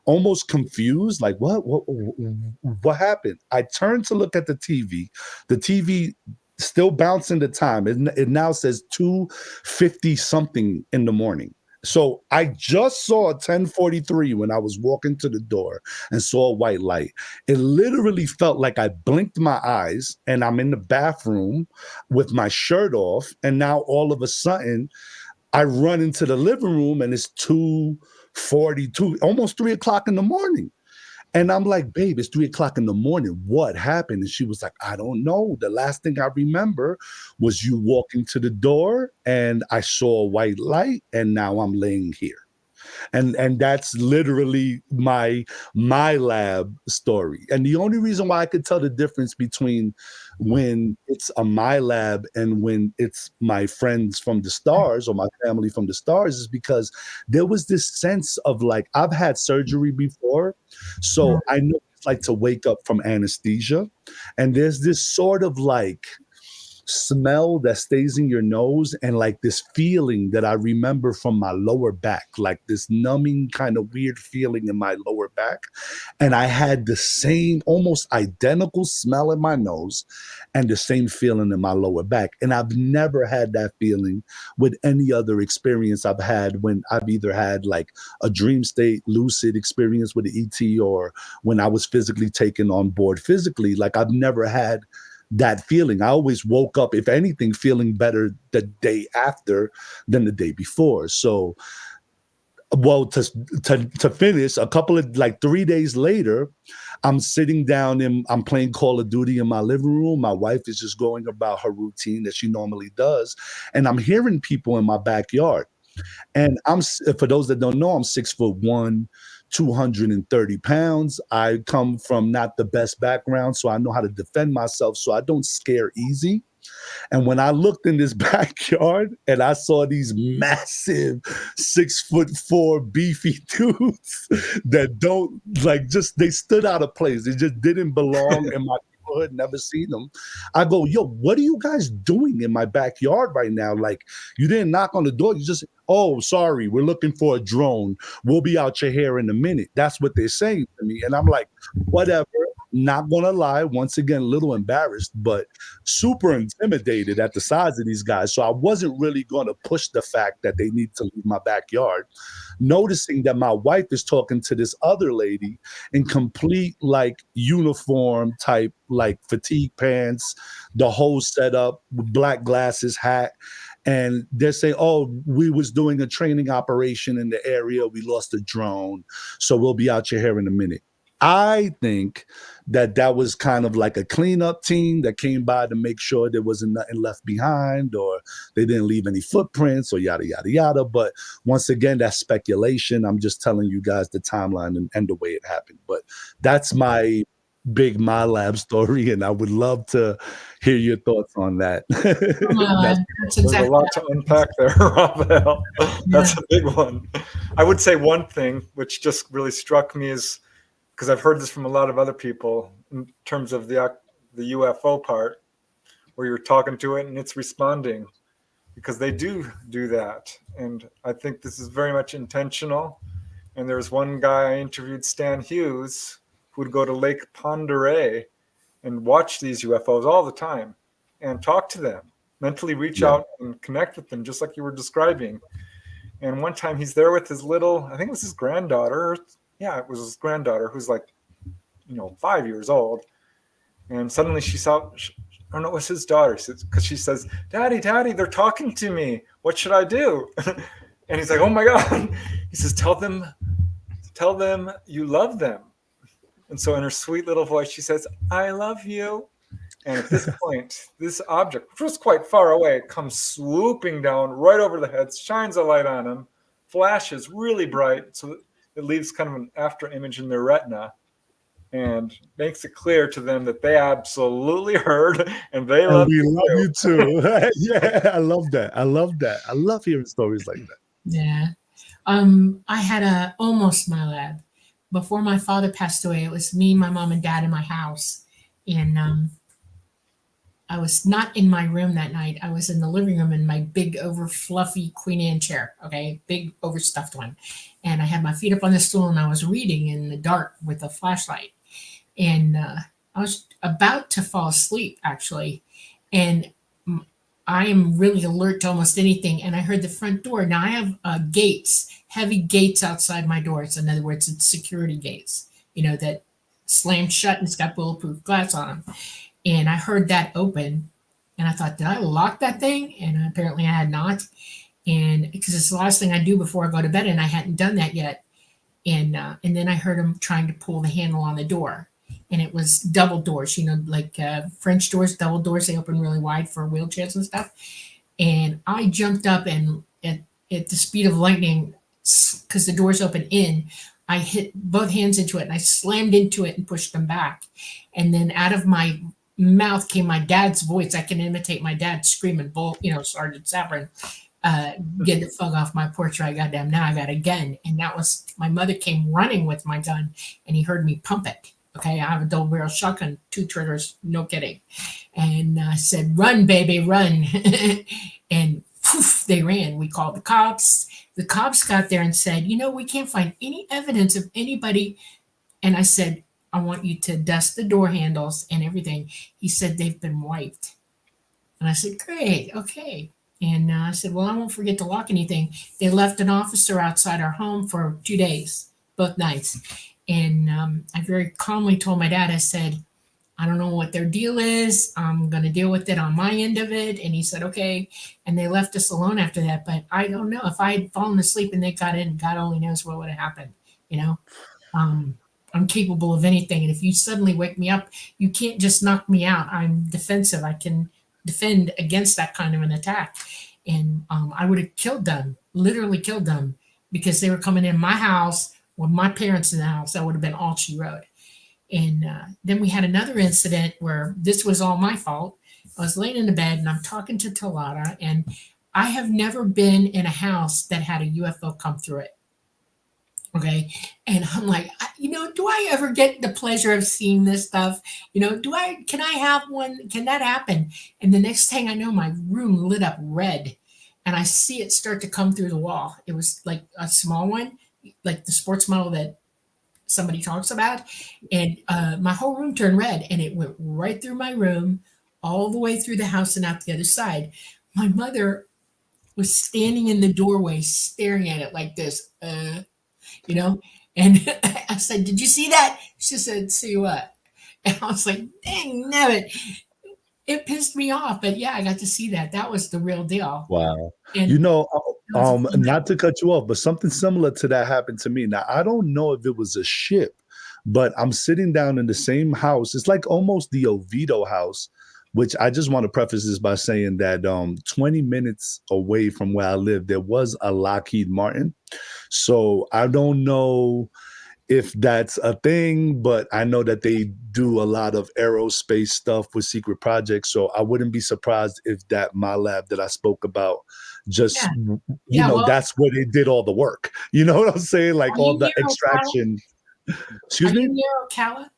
Speaker 3: almost confused, like what happened? I turned to look at the TV. The TV still bouncing the time. It now says 2:50 something in the morning. So I just saw 10:43 when I was walking to the door and saw a white light. It literally felt like I blinked my eyes and I'm in the bathroom with my shirt off. And now all of a sudden I run into the living room and it's 2:42, almost 3 o'clock in the morning. And I'm like, babe, it's 3 o'clock in the morning. What happened? And she was like, I don't know. The last thing I remember was you walking to the door and I saw a white light and now I'm laying here. And that's literally my lab story. And the only reason why I could tell the difference between when it's a my lab and when it's my friends from the stars or my family from the stars is because there was this sense of like, I've had surgery before, so I know what it's like to wake up from anesthesia. And there's this sort of like smell that stays in your nose, and like this feeling that I remember from my lower back, like this numbing kind of weird feeling in my lower back. And I had the same almost identical smell in my nose and the same feeling in my lower back. And I've never had that feeling with any other experience I've had when I've either had like a dream state, lucid experience with the ET, or when I was physically taken on board physically. Like I've never had that feeling. I always woke up, if anything, feeling better the day after than the day before. So, well, to finish, a couple of like 3 days later, I'm sitting down and I'm playing Call of Duty in my living room. My wife is just going about her routine that she normally does, and I'm hearing people in my backyard. And for those that don't know, I'm 6'1", 230 pounds. I come from not the best background, so I know how to defend myself. So I don't scare easy. And when I looked in this backyard and I saw these massive 6'4" beefy dudes that don't like, just they stood out of place. They just didn't belong in my neighborhood, never seen them. I go, yo, what are you guys doing in my backyard right now? Like, you didn't knock on the door. You just, oh, sorry, we're looking for a drone. We'll be out your hair in a minute. That's what they're saying to me. And I'm like, whatever. Not gonna lie, once again, a little embarrassed, but super intimidated at the size of these guys. So I wasn't really gonna push the fact that they need to leave my backyard. Noticing that my wife is talking to this other lady in complete like uniform type, like fatigue pants, the whole setup, black glasses, hat. And they're saying, oh, we was doing a training operation in the area. We lost a drone. So we'll be out your hair in a minute. I think that was kind of like a cleanup team that came by to make sure there wasn't nothing left behind, or they didn't leave any footprints, or yada, yada, yada. But once again, that's speculation. I'm just telling you guys the timeline and the way it happened. But that's my big MyLab story, and I would love to hear your thoughts on that.
Speaker 1: That's
Speaker 2: There's
Speaker 1: exactly
Speaker 2: a lot to unpack there, Rafael. That's a big one. I would say one thing which just really struck me is, because I've heard this from a lot of other people in terms of the UFO part, where you're talking to it and it's responding, because they do that. And I think this is very much intentional. And there's one guy I interviewed, Stan Hughes, who would go to Lake Pend Oreille and watch these UFOs all the time and talk to them, mentally reach out and connect with them, just like you were describing. And one time he's there with his little, I think it was his granddaughter. Yeah, it was his granddaughter, who's like, 5 years old. And suddenly she saw, I don't know, it was his daughter, because she says, Daddy, they're talking to me. What should I do? And he's like, oh my God. He says, tell them you love them. And so in her sweet little voice, she says, I love you. And at this point, this object, which was quite far away, comes swooping down right over the head, shines a light on him, flashes really bright, so it leaves kind of an after image in their retina, and makes it clear to them that they absolutely heard and they love
Speaker 3: you too. Yeah, I love that. I love hearing stories like that.
Speaker 1: Yeah. I had almost MyLab. Before my father passed away, it was me, my mom, and dad in my house. And I was not in my room that night. I was in the living room in my big, over fluffy Queen Anne chair. Okay, big, overstuffed one. And I had my feet up on the stool, and I was reading in the dark with a flashlight. And I was about to fall asleep, actually. And I am really alert to almost anything. And I heard the front door. Now I have gates, heavy gates outside my doors. In other words, it's security gates, that slam shut and it's got bulletproof glass on them. And I heard that open, and I thought, did I lock that thing? And apparently I had not. And because it's the last thing I do before I go to bed, and I hadn't done that yet. And then I heard him trying to pull the handle on the door, and it was double doors, like French doors, double doors. They open really wide for wheelchairs and stuff. And I jumped up, and at the speed of lightning, because the doors open in, I hit both hands into it, and I slammed into it and pushed them back. And then out of my mouth came my dad's voice. I can imitate my dad screaming, Sergeant Saprin, get the fuck off my porch right goddamn now, I got a gun. And that was, my mother came running with my gun, and he heard me pump it. Okay, I have a double barrel shotgun, 2 triggers, no kidding. And I said, "Run, baby, run!" And poof, they ran. We called the cops. The cops got there and said, "We can't find any evidence of anybody." And I said, "I want you to dust the door handles and everything." He said, "They've been wiped." And I said, "Great, okay." And I said, "Well, I won't forget to lock anything." They left an officer outside our home for 2 days, both nights. And I very calmly told my dad, I said, "I don't know what their deal is. I'm going to deal with it on my end of it." And he said, "Okay." And they left us alone after that. But I don't know if I had fallen asleep and they got in, God only knows what would have happened. You know, um, I'm capable of anything. And if you suddenly wake me up, you can't just knock me out. I'm defensive. I can defend against that kind of an attack. And I would have killed them, literally killed them, because they were coming in my house with my parents in the house. That would have been all she wrote. And then we had another incident where this was all my fault. I was laying in the bed and I'm talking to Talata, and I have never been in a house that had a UFO come through it. Okay. And I'm like, do I ever get the pleasure of seeing this stuff? Can I have one? Can that happen? And the next thing I know, my room lit up red and I see it start to come through the wall. It was like a small one, like the sports model that somebody talks about. And my whole room turned red and it went right through my room, all the way through the house and out the other side. My mother was standing in the doorway staring at it like this, you know? And I said, "Did you see that?" She said, "See what?" And I was like, dang, no, it pissed me off. But yeah, I got to see that. That was the real deal.
Speaker 3: Wow.
Speaker 1: And
Speaker 3: Not to cut you off, but something similar to that happened to me. Now, I don't know if it was a ship, but I'm sitting down in the same house. It's like almost the Oviedo house, which I just want to preface this by saying that 20 minutes away from where I live, there was a Lockheed Martin. So I don't know if that's a thing, but I know that they do a lot of aerospace stuff with secret projects. So I wouldn't be surprised if that my lab that I spoke about just,
Speaker 1: well,
Speaker 3: that's where they did all the work. You know what I'm saying? Like all the
Speaker 1: near
Speaker 3: extraction. Excuse
Speaker 1: Are
Speaker 3: me?
Speaker 1: you near Ocala?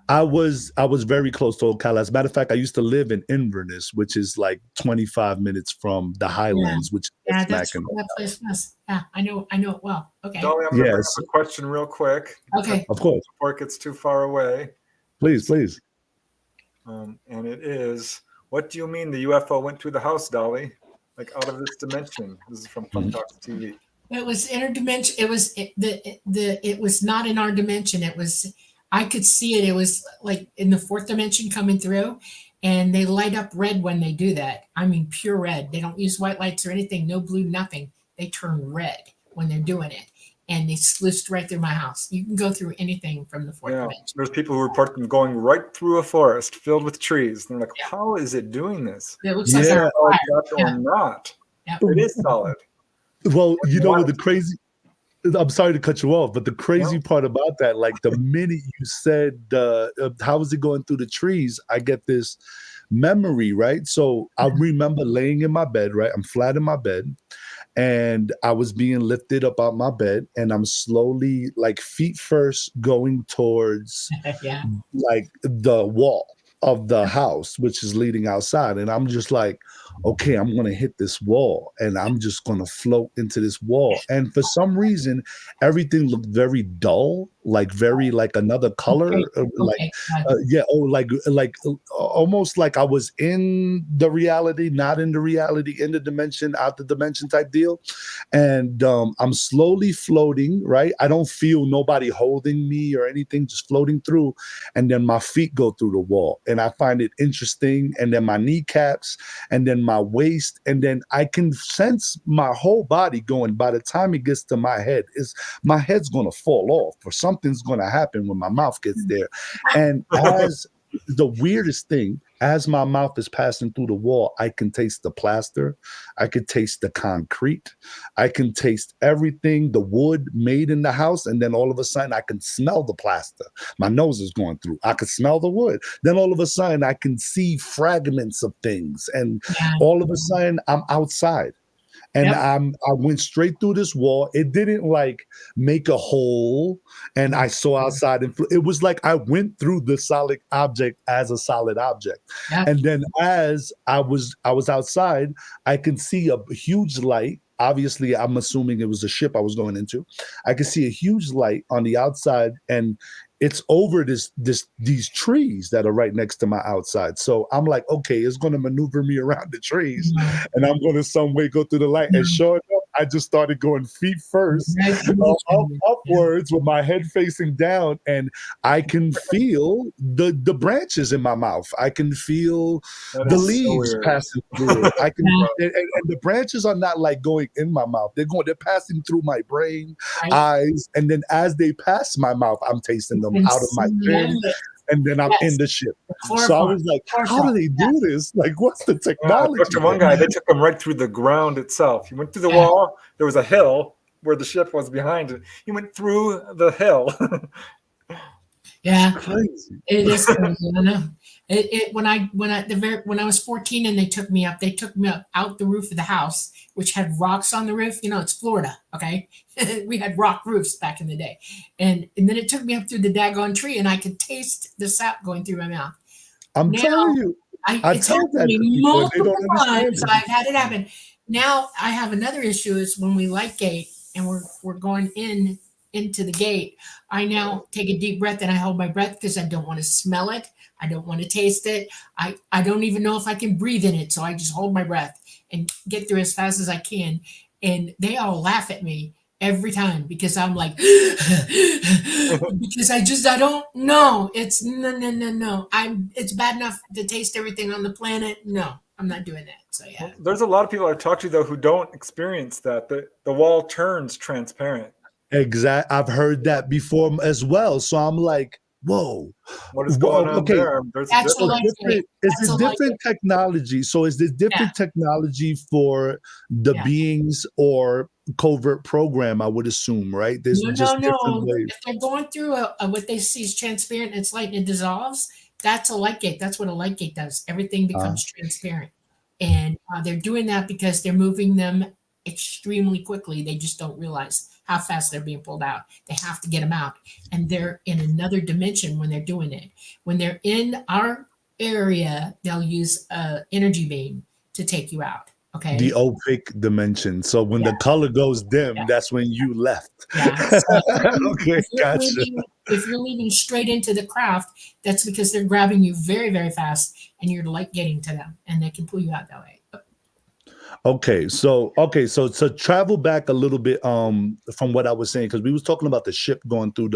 Speaker 3: I was very close to Ocala. As a matter of fact, I used to live in Inverness, which is like 25 minutes from the Highlands, which is
Speaker 1: that's
Speaker 3: smacking.
Speaker 1: that place was. Yeah, I know it well. Okay.
Speaker 2: Dolly, I'm going to bring up a question real quick.
Speaker 1: Okay.
Speaker 3: Of course.
Speaker 2: Before it gets too far away.
Speaker 3: Please.
Speaker 2: And it is, what do you mean the UFO went through the house, Dolly? Like out of this dimension. This is from Fun Talks TV.
Speaker 1: It was interdimension. It was not in our dimension. It was, I could see it. It was like in the fourth dimension coming through, and they light up red when they do that. I mean, pure red. They don't use white lights or anything. No blue, nothing. They turn red when they're doing it. And they sluiced right through my house. You can go through anything from the fourth dimension.
Speaker 2: There's people who report them going right through a forest filled with trees. And they're like, how is it doing this?
Speaker 1: It looks like they're
Speaker 2: or not. It is solid.
Speaker 3: Well, what the crazy, I'm sorry to cut you off, but the crazy part about that, like the minute you said, how is it going through the trees? I get this memory, right? So I remember laying in my bed, right? I'm flat in my bed. And I was being lifted up out my bed, and I'm slowly, like feet first, going towards like the wall of the house, which is leading outside. And I'm just like, okay, I'm going to hit this wall and I'm just going to float into this wall. And for some reason, everything looked very dull, like very like another color, almost like I was in the reality, not in the reality, in the dimension, out the dimension type deal. And I'm slowly floating, right? I don't feel nobody holding me or anything, just floating through. And then my feet go through the wall, and I find it interesting. And then my kneecaps, and then my waist, and then I can sense my whole body going. By the time it gets to my head, my head's going to fall off, or something's going to happen when my mouth gets there. And as the weirdest thing, as my mouth is passing through the wall, I can taste the plaster. I can taste the concrete. I can taste everything, the wood made in the house. And then all of a sudden I can smell the plaster. My nose is going through. I can smell the wood. Then all of a sudden I can see fragments of things. And all of a sudden I'm outside. and
Speaker 1: Yep.
Speaker 3: I went straight through this wall. It didn't like make a hole, and I saw outside, and it was like I went through the solid object as a solid object.
Speaker 1: Yep.
Speaker 3: And then as I was outside, I can see a huge light. Obviously, I'm assuming it was a ship I was going into. I could see a huge light on the outside, and it's over these trees that are right next to my outside. So I'm like, okay, it's going to maneuver me around the trees,
Speaker 1: No,
Speaker 3: and I'm going to some way go through the light.
Speaker 1: no.
Speaker 3: And sure enough, I just started going feet first,
Speaker 1: Right through the
Speaker 3: upwards with my head facing down, and I can feel the branches in my mouth. I can feel
Speaker 2: That
Speaker 3: the
Speaker 2: is so
Speaker 3: leaves
Speaker 2: weird.
Speaker 3: passing through it. I can,
Speaker 1: Yeah.
Speaker 3: and the branches are not like going in my mouth. They're passing through my brain,
Speaker 1: Right.
Speaker 3: eyes, and then as they pass my mouth, I'm tasting them
Speaker 1: And
Speaker 3: out of my
Speaker 1: smell
Speaker 3: chin,
Speaker 1: it.
Speaker 3: and then I'm
Speaker 1: Yes.
Speaker 3: in the ship.
Speaker 1: The
Speaker 3: So I
Speaker 1: chloroform.
Speaker 3: was like, how
Speaker 1: Chloroform.
Speaker 3: do they do this? Like, what's the
Speaker 2: Yeah, I
Speaker 3: technology?
Speaker 2: talked to one guy. They took him right through the ground itself. He went through the
Speaker 1: Yeah.
Speaker 2: wall. There was a hill where the ship was behind it. He went through the hill.
Speaker 1: Yeah.
Speaker 3: Crazy.
Speaker 1: It is crazy. I know. When I was 14 and they took me up out the roof of the house, which had rocks on the roof. You know, it's Florida, okay? We had rock roofs back in the day. And then it took me up through the daggone tree, and I could taste the sap going through my mouth.
Speaker 3: I'm
Speaker 1: Now,
Speaker 3: telling you, I
Speaker 1: it's
Speaker 3: tell
Speaker 1: happened to
Speaker 3: that
Speaker 1: me
Speaker 3: to people, and they
Speaker 1: multiple
Speaker 3: don't understand
Speaker 1: times.
Speaker 3: it.
Speaker 1: I've had it happen. Now I have another issue is when we light gate and we're going into the gate, I now take a deep breath and I hold my breath because I don't want to smell it. I don't want to taste it. I don't even know if I can breathe in it. So I just hold my breath and get through as fast as I can. And they all laugh at me every time because I'm like, because I don't know. It's no. It's bad enough to taste everything on the planet. No, I'm not doing that. So yeah.
Speaker 2: There's a lot of people I've talked to though who don't experience that. The wall turns transparent.
Speaker 3: Exact. I've heard that before as well. So I'm like, whoa.
Speaker 2: What is going on
Speaker 3: Okay.
Speaker 2: there? There's a
Speaker 1: That's a
Speaker 3: So
Speaker 1: light
Speaker 2: difference.
Speaker 1: gate.
Speaker 3: is
Speaker 1: That's
Speaker 3: it
Speaker 1: a light
Speaker 3: different technology? So is this different technology for the
Speaker 1: Yeah.
Speaker 3: beings or covert program? I would assume, right? There's just different
Speaker 1: No.
Speaker 3: ways.
Speaker 1: If they're going through what they see is transparent, it's light and it dissolves. That's a light gate. That's what a light gate does. Everything becomes transparent, and they're doing that because they're moving them extremely quickly. They just don't realize how fast they're being pulled out. They have to get them out, and they're in another dimension when they're doing it. When they're in our area, they'll use a energy beam to take you out. Okay.
Speaker 3: The opaque dimension. So when the color goes dim, that's when you left.
Speaker 1: Yeah. So
Speaker 3: Okay, gotcha.
Speaker 1: if you're leaving straight into the craft, that's because they're grabbing you very, very fast and you're like getting to them and they can pull you out that way.
Speaker 3: Okay, so to travel back a little bit from what I was saying, because we was talking about the ship going through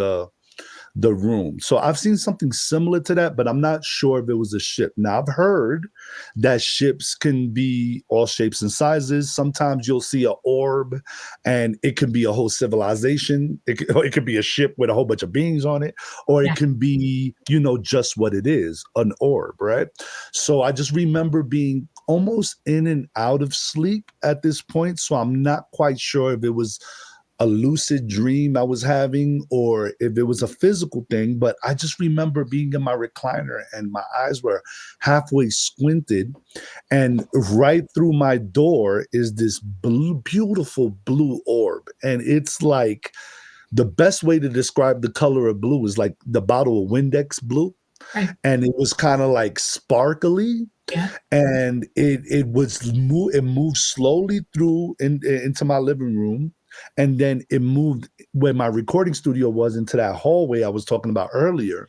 Speaker 3: the room. So I've seen something similar to that, but I'm not sure if it was a ship. Now I've heard that ships can be all shapes and sizes. Sometimes you'll see an orb and it can be a whole civilization. It could be a ship with a whole bunch of beings on it, or it can be, just what it is, an orb, right? So I just remember being almost in and out of sleep at this point. So I'm not quite sure if it was a lucid dream I was having or if it was a physical thing, but I just remember being in my recliner and my eyes were halfway squinted, and right through my door is this beautiful blue orb. And it's like, the best way to describe the color of blue is like the bottle of Windex blue.
Speaker 1: Right.
Speaker 3: And it was kind of like sparkly.
Speaker 1: Yeah.
Speaker 3: And it moved slowly through into my living room. And then it moved where my recording studio was into that hallway I was talking about earlier.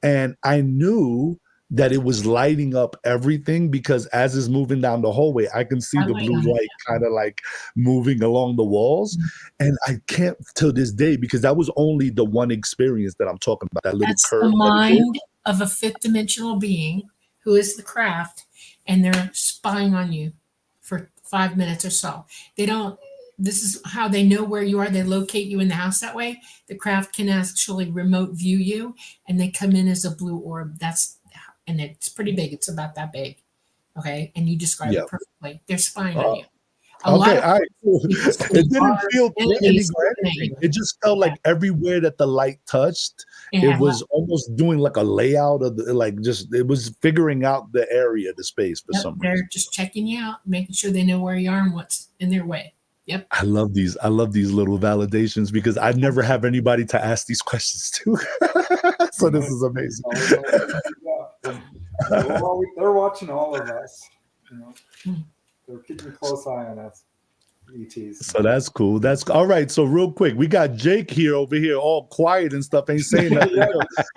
Speaker 3: And I knew that it was lighting up everything because as it's moving down the hallway, I can see the blue light kind of like moving along the walls. Mm-hmm. And I can't till this day, because that was only the one experience that I'm talking about. That little
Speaker 1: That's
Speaker 3: curve.
Speaker 1: The mind of a fifth dimensional being who is the craft, and they're spying on you for 5 minutes or so. This is how they know where you are. They locate you in the house that way. The craft can actually remote view you, and they come in as a blue orb. And it's pretty big. It's about that big. Okay. And you describe it perfectly. They're spying on you. A lot
Speaker 3: Okay,
Speaker 1: of
Speaker 3: all right, cool.
Speaker 1: because
Speaker 3: It didn't feel threatening
Speaker 1: enemies
Speaker 3: or
Speaker 1: looking at
Speaker 3: anything.
Speaker 1: you.
Speaker 3: It just felt like everywhere that the light touched, it
Speaker 1: Yeah,
Speaker 3: was almost doing like a layout of the, like just it was figuring out the area, the space for
Speaker 1: yep,
Speaker 3: some
Speaker 1: they're
Speaker 3: reason.
Speaker 1: just checking you out, making sure they know where you are and what's in their way. Yep.
Speaker 3: I love these. I love these little validations because I never have anybody to ask these questions to. So this is amazing.
Speaker 2: They're watching all of us. You know,
Speaker 1: Hmm.
Speaker 2: they're keeping a close eye on us. ETs.
Speaker 3: So that's cool. That's all right. So real quick, we got Jake here over here, all quiet and stuff, ain't saying nothing.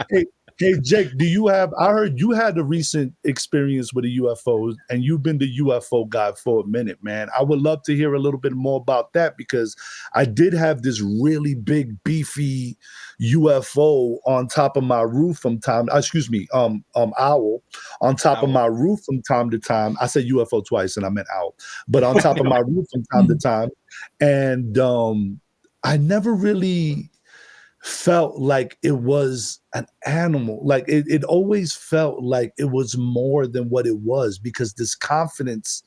Speaker 3: Hey, hey, Jake, do you have? I heard you had a recent experience with a UFO, and you've been the UFO guy for a minute, man. I would love to hear a little bit more about that because I did have this really big, beefy UFO on top of my roof from time. Excuse me, owl on top of my roof from time to time. I said UFO twice, and I meant owl, but on top of my roof from time to time. And I never really felt like it was an animal. Like it always felt like it was more than what it was because this confidence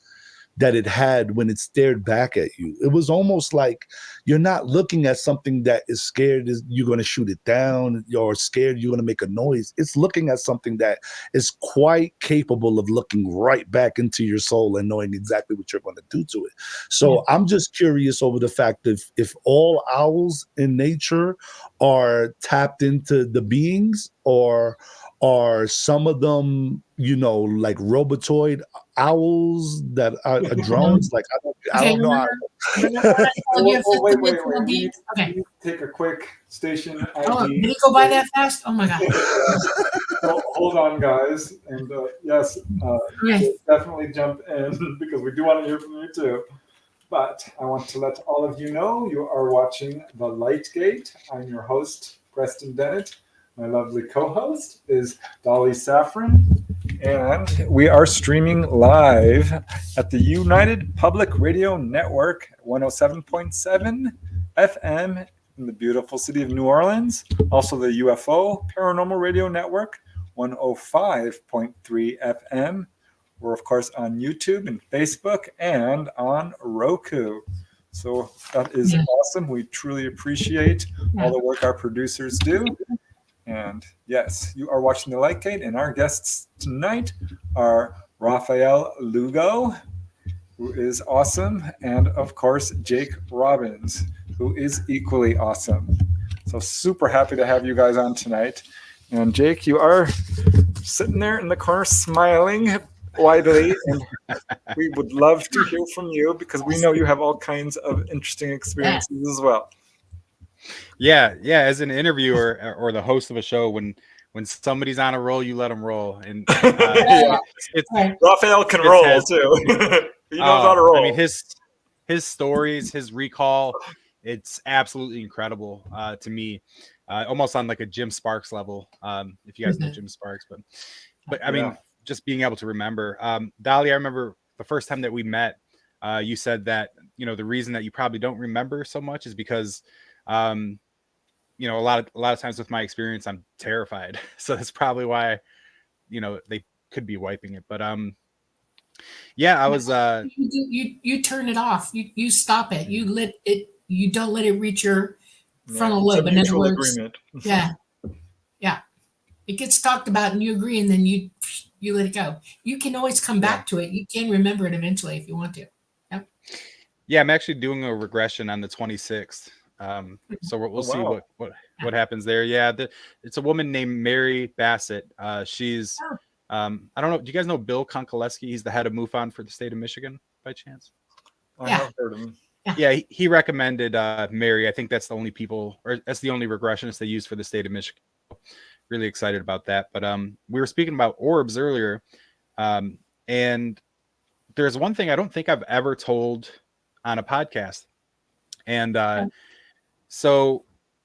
Speaker 3: that it had when it stared back at you. It was almost like you're not looking at something that is scared you're going to shoot it down or scared you're going to make a noise. It's looking at something that is quite capable of looking right back into your soul and knowing exactly what you're going to do to it. So I'm just curious over the fact that if all owls in nature are tapped into the beings, or are some of them, like robotoid owls that are drones? Like I don't know.
Speaker 1: Remember when I told you
Speaker 2: Wait.
Speaker 1: 50
Speaker 2: We need
Speaker 1: okay.
Speaker 2: to take a quick station ID.
Speaker 1: Oh, did it go by that fast? Oh my god.
Speaker 2: So hold on, guys. And yes,
Speaker 1: Okay.
Speaker 2: definitely jump in because we do want to hear from you too. But I want to let all of you know you are watching The Light Gate. I'm your host, Preston Dennett. My lovely co-host is Dolly Saffron. And we are streaming live at the United Public Radio Network, 107.7 FM in the beautiful city of New Orleans. Also the UFO Paranormal Radio Network, 105.3 FM. We're, of course, on YouTube and Facebook and on Roku. So that is awesome. We truly appreciate all the work our producers do. And yes, you are watching The Light Gate, and our guests tonight are Rafael Lugo, who is awesome, and of course, Jake Robbins, who is equally awesome. So super happy to have you guys on tonight. And Jake, you are sitting there in the corner smiling widely, and we would love to hear from you because we know you have all kinds of interesting experiences as well.
Speaker 4: Yeah. As an interviewer or the host of a show, when somebody's on a roll, you let them roll. And
Speaker 2: Rafael can roll too. He knows how to roll.
Speaker 4: I mean, his stories, his recall, it's absolutely incredible to me. Almost on like a Jim Sparks level. If you guys know Jim Sparks, but I mean, just being able to remember. Dolly, I remember the first time that we met. You said that the reason that you probably don't remember so much is because a lot of times with my experience, I'm terrified. So that's probably why, they could be wiping it. But I was
Speaker 1: you turn it off. You stop it. You don't let it reach your frontal lobe. In other words, yeah. It gets talked about and you agree, and then you let it go. You can always come back to it. You can remember it eventually if you want to. Yep.
Speaker 4: Yeah, I'm actually doing a regression on the 26th. So we'll see what happens there. Yeah, it's a woman named Mary Bassett. She's I don't know. Do you guys know Bill Konkoleski? He's the head of MUFON for the state of Michigan, by chance.
Speaker 2: I have heard of him.
Speaker 4: Yeah, he recommended Mary. I think that's the only regressionist they use for the state of Michigan. Really excited about that. But we were speaking about orbs earlier, and there's one thing I don't think I've ever told on a podcast, and so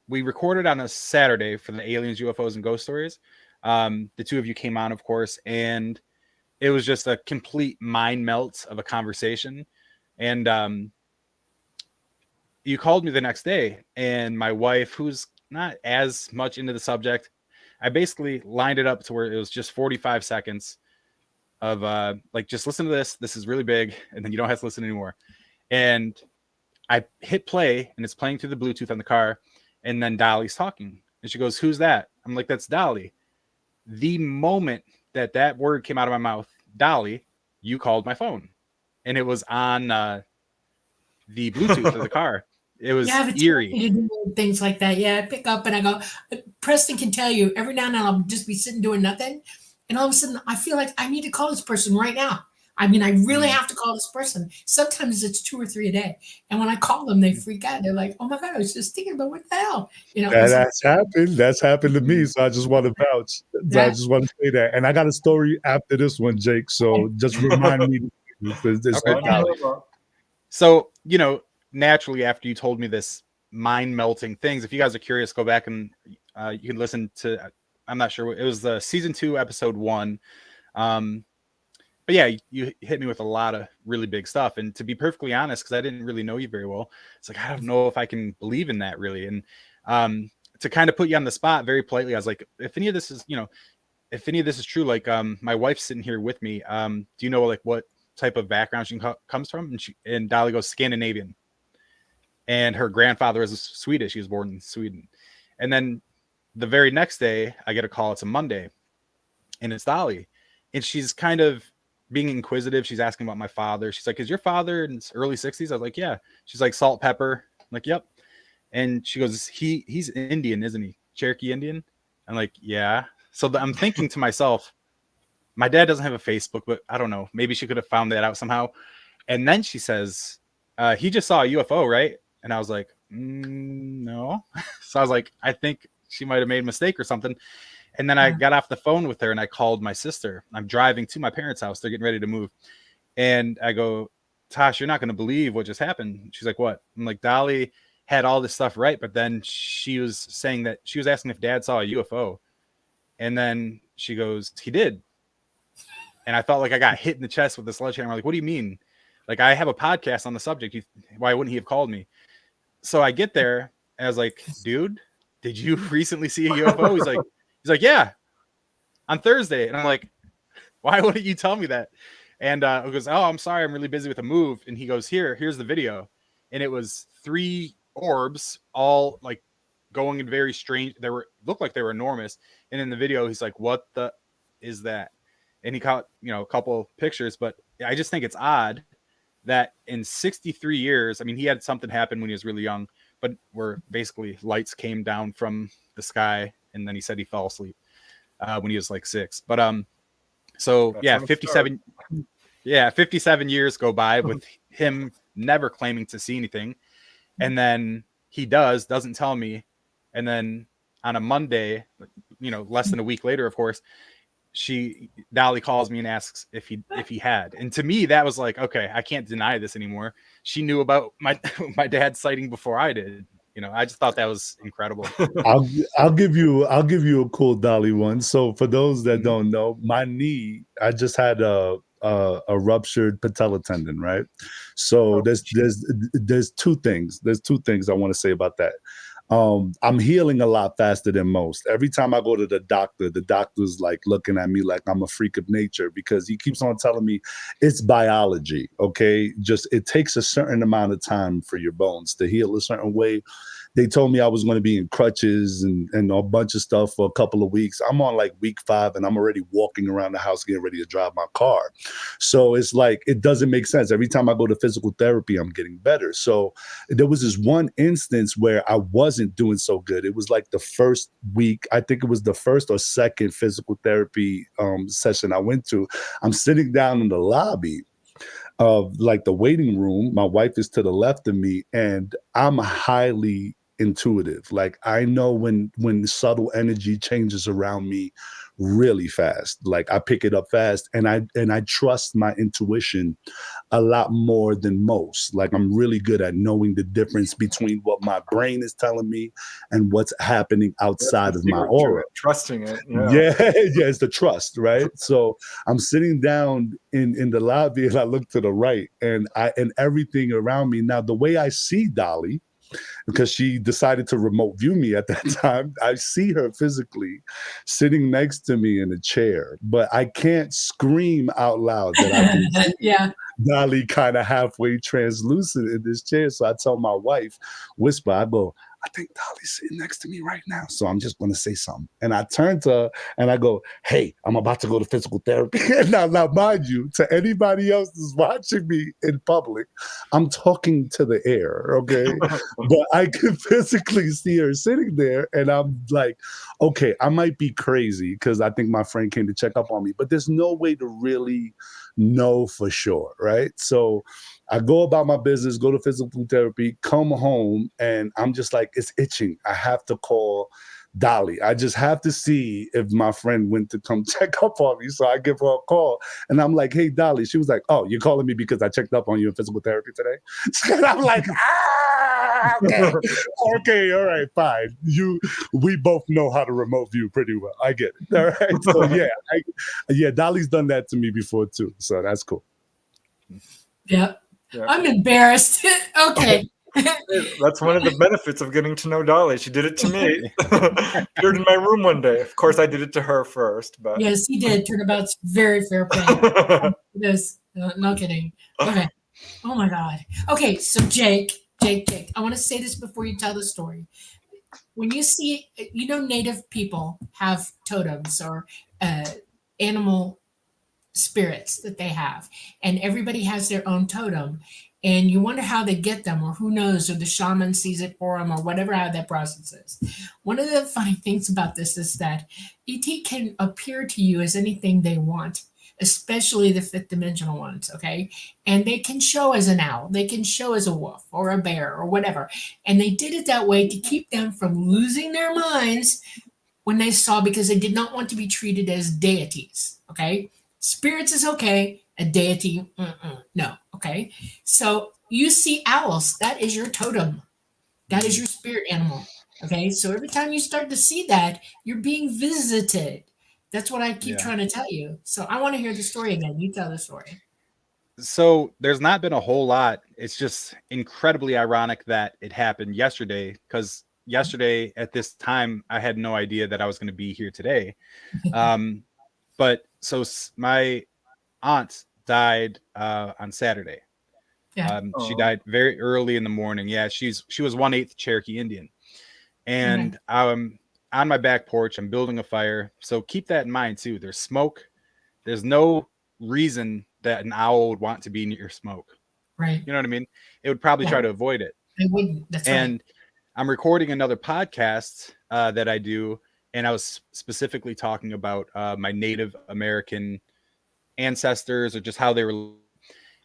Speaker 4: we recorded on a Saturday for the Aliens, UFOs, and Ghost Stories. The two of you came on, of course, and it was just a complete mind melt of a conversation. And you called me the next day, and my wife, who's not as much into the subject, I basically lined it up to where it was just 45 seconds of just listen to this. This is really big, and then you don't have to listen anymore. And I hit play, and it's playing through the Bluetooth on the car. And then Dolly's talking, and she goes, "Who's that?" I'm like, "That's Dolly." The moment that word came out of my mouth, Dolly, you called my phone, and it was on the Bluetooth of the car. It was
Speaker 1: Yeah, it's
Speaker 4: eerie.
Speaker 1: funny to do things like that. Yeah, I pick up and I go. Preston can tell you every now and then I'll just be sitting doing nothing, and all of a sudden I feel like I need to call this person right now. I mean, I really have to call this person. Sometimes it's 2 or 3 a day, and when I call them, they freak out. They're like, "Oh my god, I was just thinking about what the hell," you know. It's like,
Speaker 3: That's happened. That's happened to me. So I just want to vouch. So I
Speaker 1: yeah.
Speaker 3: just want to say that. And I got a story after this one, Jake. So just remind me. It's
Speaker 4: Okay.
Speaker 3: with Dolly.
Speaker 4: So, naturally, after you told me this mind-melting things, if you guys are curious, go back and you can listen to, I'm not sure, it was the season 2, episode 1. But yeah, you hit me with a lot of really big stuff. And to be perfectly honest, because I didn't really know you very well, it's like, I don't know if I can believe in that really. And to kind of put you on the spot very politely, I was like, if any of this is, if any of this is true, like my wife's sitting here with me. Do you know like what type of background she comes from? And Dolly goes, Scandinavian. And her grandfather is Swedish. She was born in Sweden. And then the very next day, I get a call. It's a Monday, and it's Dolly, and she's kind of being inquisitive. She's asking about my father. She's like, "Is your father in his early 60s?" I was like, "Yeah." She's like, "Salt, pepper." I'm like, "Yep." And she goes, "He's Indian, isn't he? Cherokee Indian?" I'm like, "Yeah." So I'm thinking to myself, my dad doesn't have a Facebook, but I don't know. Maybe she could have found that out somehow. And then she says, "He just saw a UFO, right?" And I was like, "No." So I was like, I think she might have made a mistake or something. And then I got off the phone with her and I called my sister. I'm driving to my parents' house. They're getting ready to move. And I go, "Tosh, you're not going to believe what just happened." She's like, "What?" I'm like, "Dolly had all this stuff right, but then she was saying that she was asking if Dad saw a UFO. And then she goes, "He did." And I felt like I got hit in the chest with the sledgehammer. Like, "What do you mean? Like, I have a podcast on the subject. Why wouldn't he have called me?" So I get there and I was like, "Dude, did you recently see a UFO?" He's like, "Yeah, on Thursday." And I'm like, "Why wouldn't you tell me that?" And he goes, "Oh, I'm sorry, I'm really busy with a move." And he goes, here's the video. And it was 3 orbs, all like going in very strange. Looked like they were enormous. And in the video, he's like, "What the is that?" And he caught, a couple pictures, but I just think it's odd that in 63 years, I mean, he had something happen when he was really young, but where basically lights came down from the sky. And then he said he fell asleep when he was like 6. But so yeah, 57 years go by with him never claiming to see anything. And then he doesn't tell me. And then on a Monday, less than a week later, of course, Dolly calls me and asks if he had. And to me, that was like, okay, I can't deny this anymore. She knew about my dad's sighting before I did. I just thought that was incredible.
Speaker 3: I'll give you a cool Dolly one. So for those that don't know, my knee, I just had a ruptured patella tendon, right? So there's two things. There's 2 things I want to say about that. I'm healing a lot faster than most. Every time I go to the doctor's like looking at me like I'm a freak of nature because he keeps on telling me it's biology. Okay. Just, it takes a certain amount of time for your bones to heal a certain way. They told me I was going to be in crutches and a bunch of stuff for a couple of weeks. I'm on like week 5 and I'm already walking around the house getting ready to drive my car. So it's like, it doesn't make sense. Every time I go to physical therapy, I'm getting better. So there was this one instance where I wasn't doing so good. It was like the first week, I think it was the first or second physical therapy session I went to. I'm sitting down in the lobby of like the waiting room. My wife is to the left of me and I'm highly intuitive. Like I know when subtle energy changes around me really fast. Like I pick it up fast and I trust my intuition a lot more than most. Like I'm really good at knowing the difference between what my brain is telling me and what's happening outside of my aura.
Speaker 2: Trusting it.
Speaker 3: Yeah, it's the trust, right? So I'm sitting down in the lobby and I look to the right and everything around me. Now, the way I see Dolly, because she decided to remote view me at that time, I see her physically sitting next to me in a chair, but I can't scream out loud that I can
Speaker 1: Yeah.
Speaker 3: Dolly kind of halfway translucent in this chair. So I tell my wife, whisper, I go, I think Dolly's sitting next to me right now. So I'm just going to say something. And I turn to her and I go, hey, I'm about to go to physical therapy. And now, mind you, to anybody else that's watching me in public, I'm talking to the air, okay? But I can physically see her sitting there. And I'm like, okay, I might be crazy because I think my friend came to check up on me. But there's no way to really know for sure, right? So I go about my business, go to physical therapy, come home, and I'm just like, it's itching. I have to call Dolly. I just have to see if my friend went to come check up on me. So I give her a call and I'm like, hey, Dolly. She was like, oh, you're calling me because I checked up on you in physical therapy today? And I'm like, okay. Okay, all right, fine. We both know how to remote view pretty well. I get it. All right. So yeah, Dolly's done that to me before too. So that's cool.
Speaker 1: Yep.
Speaker 2: Yeah.
Speaker 1: I'm embarrassed. Okay.
Speaker 2: That's one of the benefits of getting to know Dolly. She did it to me. Appeared in my room one day. Of course, I did it to her first, but
Speaker 1: Yes, he did. Turnabout's very fair play. It is. No kidding. Okay. Oh my God. Okay, so Jake, I want to say this before you tell the story. When you see, Native people have totems or animal spirits that they have, and everybody has their own totem, and you wonder how they get them, or who knows, or the shaman sees it for them, or whatever, how that process is. One of the funny things about this is that ET can appear to you as anything they want, especially the fifth dimensional ones, okay? And they can show as an owl, they can show as a wolf or a bear or whatever. And they did it that way to keep them from losing their minds when they saw, because they did not want to be treated as deities, okay? Spirits is okay, a deity, no, okay? So you see owls, that is your totem. That is your spirit animal, okay? So every time you start to see that, you're being visited. That's what I keep trying to tell you. So I want to hear the story again. You tell the story.
Speaker 4: So there's not been a whole lot. It's just incredibly ironic that it happened yesterday, because yesterday at this time, I had no idea that I was going to be here today. But so my aunt died on Saturday.
Speaker 1: Yeah.
Speaker 4: She died very early in the morning. Yeah, she was 1/8 Cherokee Indian. And on my back porch, I'm building a fire. So keep that in mind too. There's smoke. There's no reason that an owl would want to be near smoke.
Speaker 1: Right.
Speaker 4: You know what I mean? It would probably try to avoid it.
Speaker 1: It wouldn't. That's
Speaker 4: and I'm recording another podcast that I do. And I was specifically talking about my Native American ancestors, or just how they were.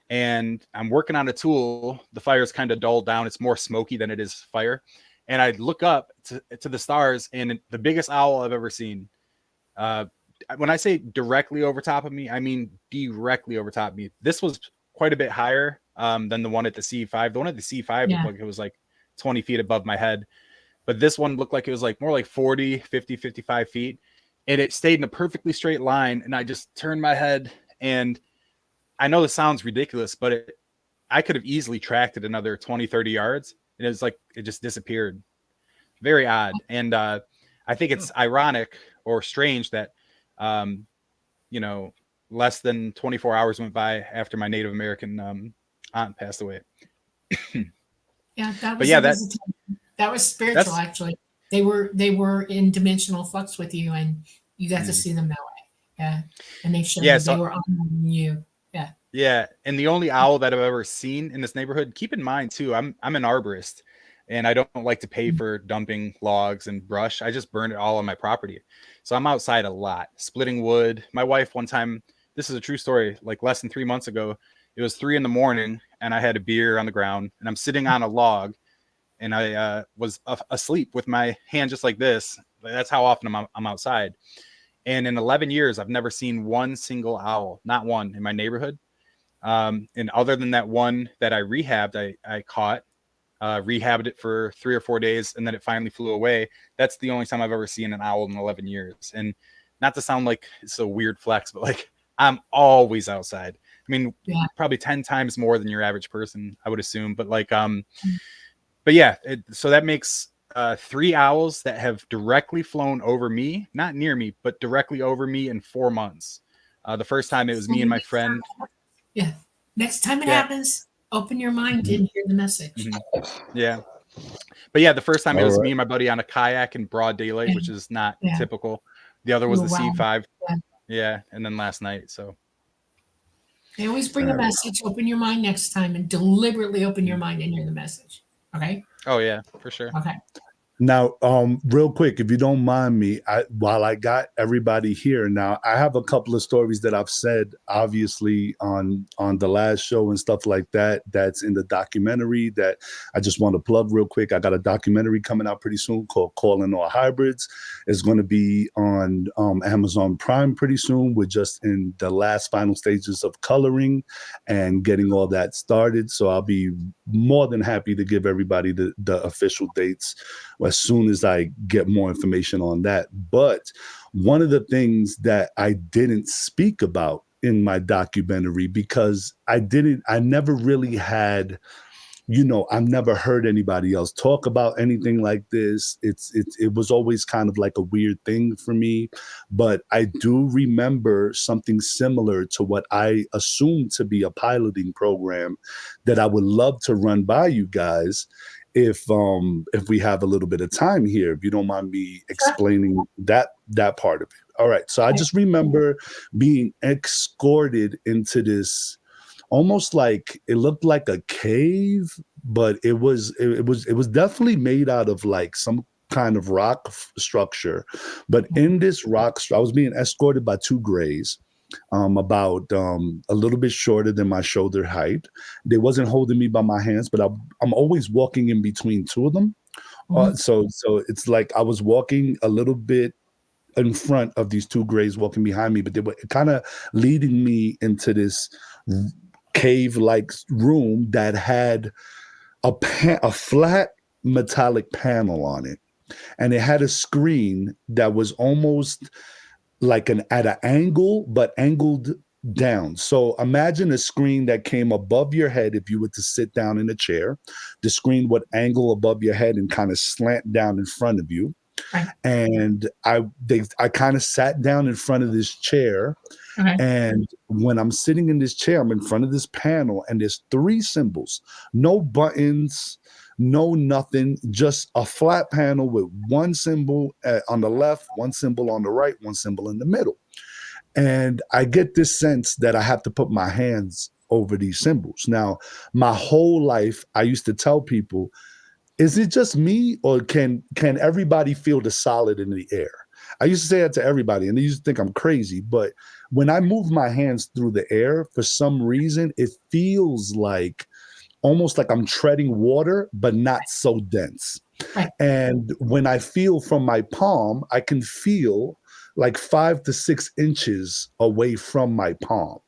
Speaker 4: And I'm working on a tool. The fire's kind of dulled down. It's more smoky than it is fire. And I look up to the stars, and the biggest owl I've ever seen. When I say directly over top of me, I mean directly over top of me. This was quite a bit higher than the one at the C5. The one at the C5 looked like it was like 20 feet above my head. But this one looked like it was like more like 40, 50, 55 feet. And it stayed in a perfectly straight line. And I just turned my head, and I know this sounds ridiculous, but I could have easily tracked it another 20, 30 yards. And it was like, it just disappeared. Very odd. And I think it's ironic or strange that, less than 24 hours went by after my Native American aunt passed away.
Speaker 1: Yeah, that was spiritual, actually. They were in dimensional flux with you, and you got to see them that way. Yeah. And they showed they were honoring you. Yeah.
Speaker 4: Yeah. And the only owl that I've ever seen in this neighborhood, keep in mind too, I'm an arborist, and I don't like to pay for dumping logs and brush. I just burn it all on my property. So I'm outside a lot, splitting wood. My wife, one time, this is a true story, like less than 3 months ago, it was 3 a.m. and I had a beer on the ground, and I'm sitting on a log, and I was asleep with my hand just like this. That's how often I'm outside. And in 11 years, I've never seen one single owl, not one, in my neighborhood. And other than that one that I rehabbed, I caught, rehabbed it for 3 or 4 days, and then it finally flew away. That's the only time I've ever seen an owl in 11 years. And not to sound like it's a weird flex, but like, I'm always outside. I mean, probably 10 times more than your average person, I would assume. But like, but yeah, so that makes 3 owls that have directly flown over me, not near me, but directly over me in 4 months. The first time it was me and my friend.
Speaker 1: Yeah. Next time it
Speaker 4: Yeah.
Speaker 1: happens, open your mind and hear the message.
Speaker 4: Yeah. But yeah, the first time it
Speaker 3: All
Speaker 4: was
Speaker 3: right.
Speaker 4: me and my buddy on a kayak in broad daylight,
Speaker 1: Yeah.
Speaker 4: which is not
Speaker 1: Yeah.
Speaker 4: typical. The other was the
Speaker 1: Wow.
Speaker 4: C5.
Speaker 1: Yeah.
Speaker 4: Yeah. And then last night. So
Speaker 1: They always bring a message. Open your mind next time and deliberately open your mind and hear the message. Okay?
Speaker 4: oh yeah, for sure.
Speaker 1: Okay.
Speaker 3: Now, real quick, if you don't mind me, while I got everybody here now, I have a couple of stories that I've said, obviously, on the last show and stuff like that. That's in the documentary that I just want to plug real quick. I got a documentary coming out pretty soon called Calling All Hybrids. It's going to be on Amazon Prime pretty soon. We're just in the last final stages of coloring and getting all that started. So I'll be more than happy to give everybody the official dates as soon as I get more information on that. But one of the things that I didn't speak about in my documentary, because I never really had, I've never heard anybody else talk about anything like this. It was always kind of like a weird thing for me, but I do remember something similar to what I assumed to be a piloting program that I would love to run by you guys if we have a little bit of time here, if you don't mind me explaining that part of it. All right. So I just remember being escorted into this, almost like it looked like a cave, but it was definitely made out of like some kind of rock structure. But in this I was being escorted by two grays, about a little bit shorter than my shoulder height. They wasn't holding me by my hands, but I'm always walking in between two of them. So it's like I was walking a little bit in front of these two grays walking behind me, but they were kind of leading me into this cave-like room that had a flat metallic panel on it, and it had a screen that was almost like at an angle, but angled down. So imagine a screen that came above your head. If you were to sit down in a chair, the screen would angle above your head and kind of slant down in front of you.
Speaker 1: Right.
Speaker 3: And I kind of sat down in front of this chair.
Speaker 1: Okay.
Speaker 3: And when I'm sitting in this chair, I'm in front of this panel, and there's three symbols, no buttons, no nothing, just a flat panel with one symbol on the left, one symbol on the right, one symbol in the middle. And I get this sense that I have to put my hands over these symbols. Now, my whole life, I used to tell people, is it just me, or can everybody feel the solid in the air? I used to say that to everybody, and they used to think I'm crazy. But when I move my hands through the air, for some reason, it feels like almost like I'm treading water, but not so dense.
Speaker 1: Right.
Speaker 3: And when I feel from my palm, I can feel like 5 to 6 inches away from my palm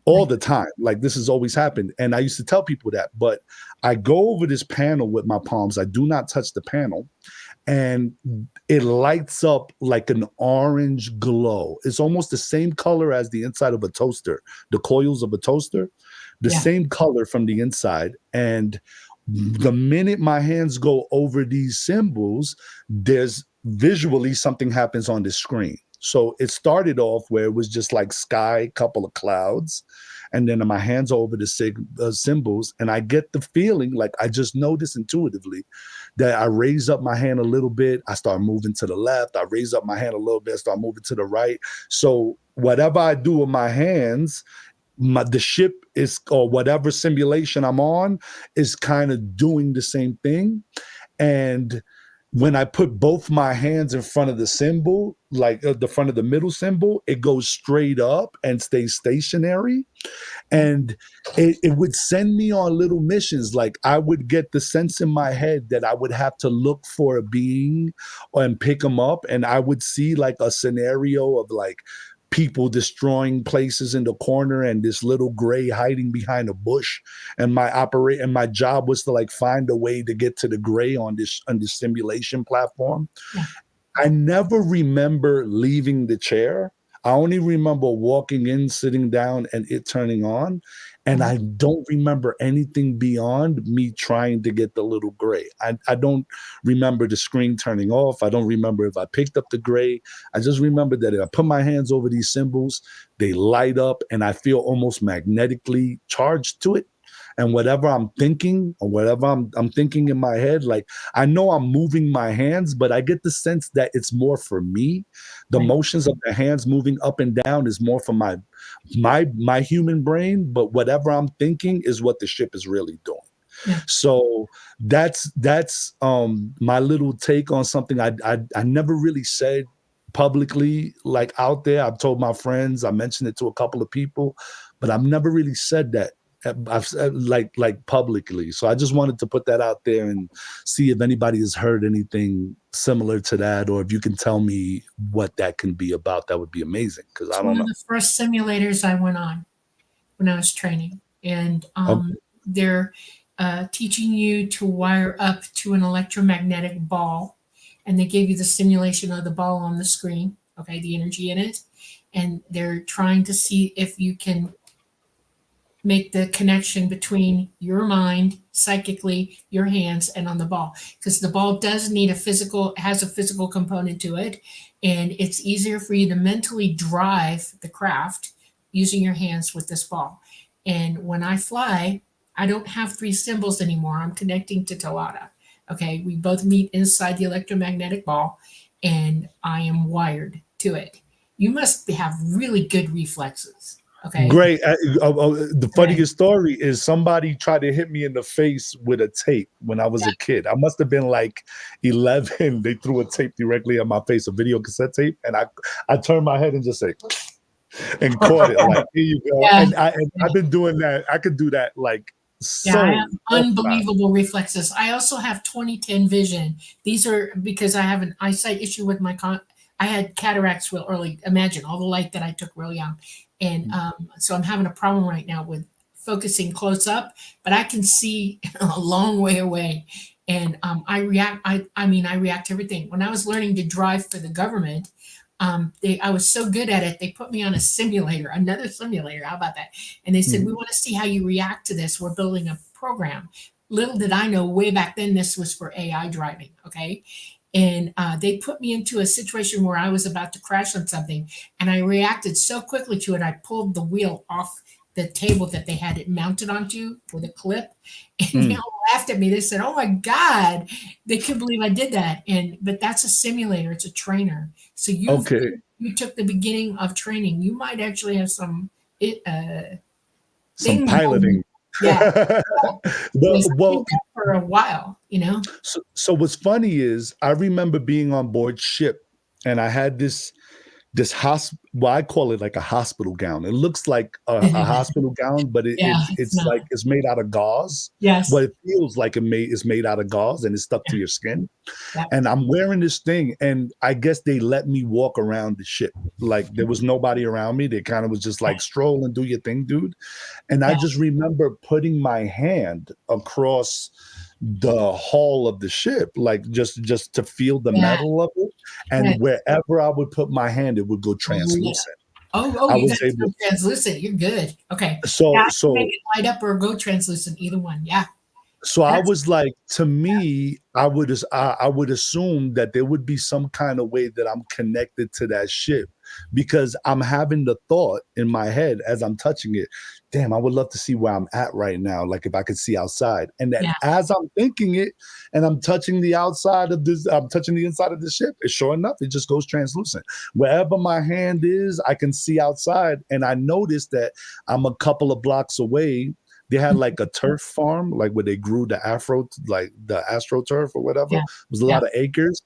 Speaker 3: all the time. Like this has always happened. And I used to tell people that, but I go over this panel with my palms. I do not touch the panel. And it lights up like an orange glow. It's almost the same color as the inside of a toaster, the coils of a toaster, the same color from the inside. And the minute my hands go over these symbols, there's visually something happens on the screen. So it started off where it was just like sky, couple of clouds, and then my hands over the symbols, and I get the feeling, like I just know this intuitively, that I raise up my hand a little bit, I start moving to the left, I raise up my hand a little bit, start moving to the right. So whatever I do with my hands, the ship is, or whatever simulation I'm on, is kind of doing the same thing. And when I put both my hands in front of the symbol, like the front of the middle symbol, it goes straight up and stays stationary. And it would send me on little missions. Like I would get the sense in my head that I would have to look for a being and pick them up. And I would see like a scenario of like people destroying places in the corner and this little gray hiding behind a bush. And my job was to like find a way to get to the gray on this simulation platform. Yeah. I never remember leaving the chair. I only remember walking in, sitting down, and it turning on. And I don't remember anything beyond me trying to get the little gray. I don't remember the screen turning off. I don't remember if I picked up the gray. I just remember that if I put my hands over these symbols, they light up and I feel almost magnetically charged to it. And whatever I'm thinking or whatever I'm thinking in my head, like I know I'm moving my hands, but I get the sense that it's more for me. The motions of the hands moving up and down is more for my human brain, but whatever I'm thinking is what the ship is really doing.
Speaker 1: Yeah.
Speaker 3: So that's my little take on something I never really said publicly, like out there. I've told my friends, I mentioned it to a couple of people, but I've never really said that. I've said like publicly. So I just wanted to put that out there and see if anybody has heard anything similar to that, or if you can tell me what that can be about. That would be amazing, because I don't
Speaker 1: One
Speaker 3: know.
Speaker 1: of the first simulators I went on when I was training, and they're teaching you to wire up to an electromagnetic ball, and they gave you the simulation of the ball on the screen, okay, the energy in it, and they're trying to see if you can make the connection between your mind, psychically, your hands, and on the ball, because the ball does need has a physical component to it, and it's easier for you to mentally drive the craft using your hands with this ball. And when I fly, I don't have three symbols anymore. I'm connecting to Talata. Okay, we both meet inside the electromagnetic ball, and I am wired to it. You must have really good reflexes. Okay.
Speaker 3: Great. The funniest story is somebody tried to hit me in the face with a tape when I was a kid. I must have been like 11. They threw a tape directly at my face, a video cassette tape, and I turned my head and just said, and caught it. Like, here you go.
Speaker 1: Yeah.
Speaker 3: And I've been doing that. I could do that like so.
Speaker 1: I have unbelievable reflexes. I also have 20/10 vision. These are because I have an eyesight issue with my I had cataracts real early. Imagine all the light that I took real young. And so I'm having a problem right now with focusing close up, but I can see a long way away. And I react. I mean, I react to everything. When I was learning to drive for the government, I was so good at it. They put me on a simulator, another simulator. How about that? And they said, we want to see how you react to this. We're building a program. Little did I know way back then, this was for AI driving. Okay. And they put me into a situation where I was about to crash on something, and I reacted so quickly to it. I pulled the wheel off the table that they had it mounted onto with a clip, and they all laughed at me. They said, "Oh my God, they couldn't believe I did that." But that's a simulator; it's a trainer. So you took the beginning of training. You might actually have some
Speaker 3: piloting.
Speaker 1: Yeah. Well, for a while, you know.
Speaker 3: So what's funny is I remember being on board ship, and I had this well, I call it like a hospital gown. It looks like a hospital gown, but it's like it's made out of gauze.
Speaker 1: Yes.
Speaker 3: But it feels like it's made out of gauze and it's stuck to your skin.
Speaker 1: Yeah.
Speaker 3: And I'm wearing this thing, and I guess they let me walk around the ship. Like there was nobody around me. They kind of was just like, stroll and do your thing, dude. And I just remember putting my hand across the hull of the ship, like just to feel the metal of it, and wherever I would put my hand, it would go translucent.
Speaker 1: I was able to translucent. You're good. Okay.
Speaker 3: So
Speaker 1: make it light up or go translucent, either one. Yeah.
Speaker 3: So I was like, to me, I would assume that there would be some kind of way that I'm connected to that ship, because I'm having the thought in my head as I'm touching it, damn, I would love to see where I'm at right now. Like if I could see outside. And then as I'm thinking it and I'm touching the outside of this, I'm touching the inside of the ship, and sure enough, it just goes translucent. Wherever my hand is, I can see outside. And I noticed that I'm a couple of blocks away. They had like a turf farm, like where they grew the astroturf or whatever. It was a lot of acres.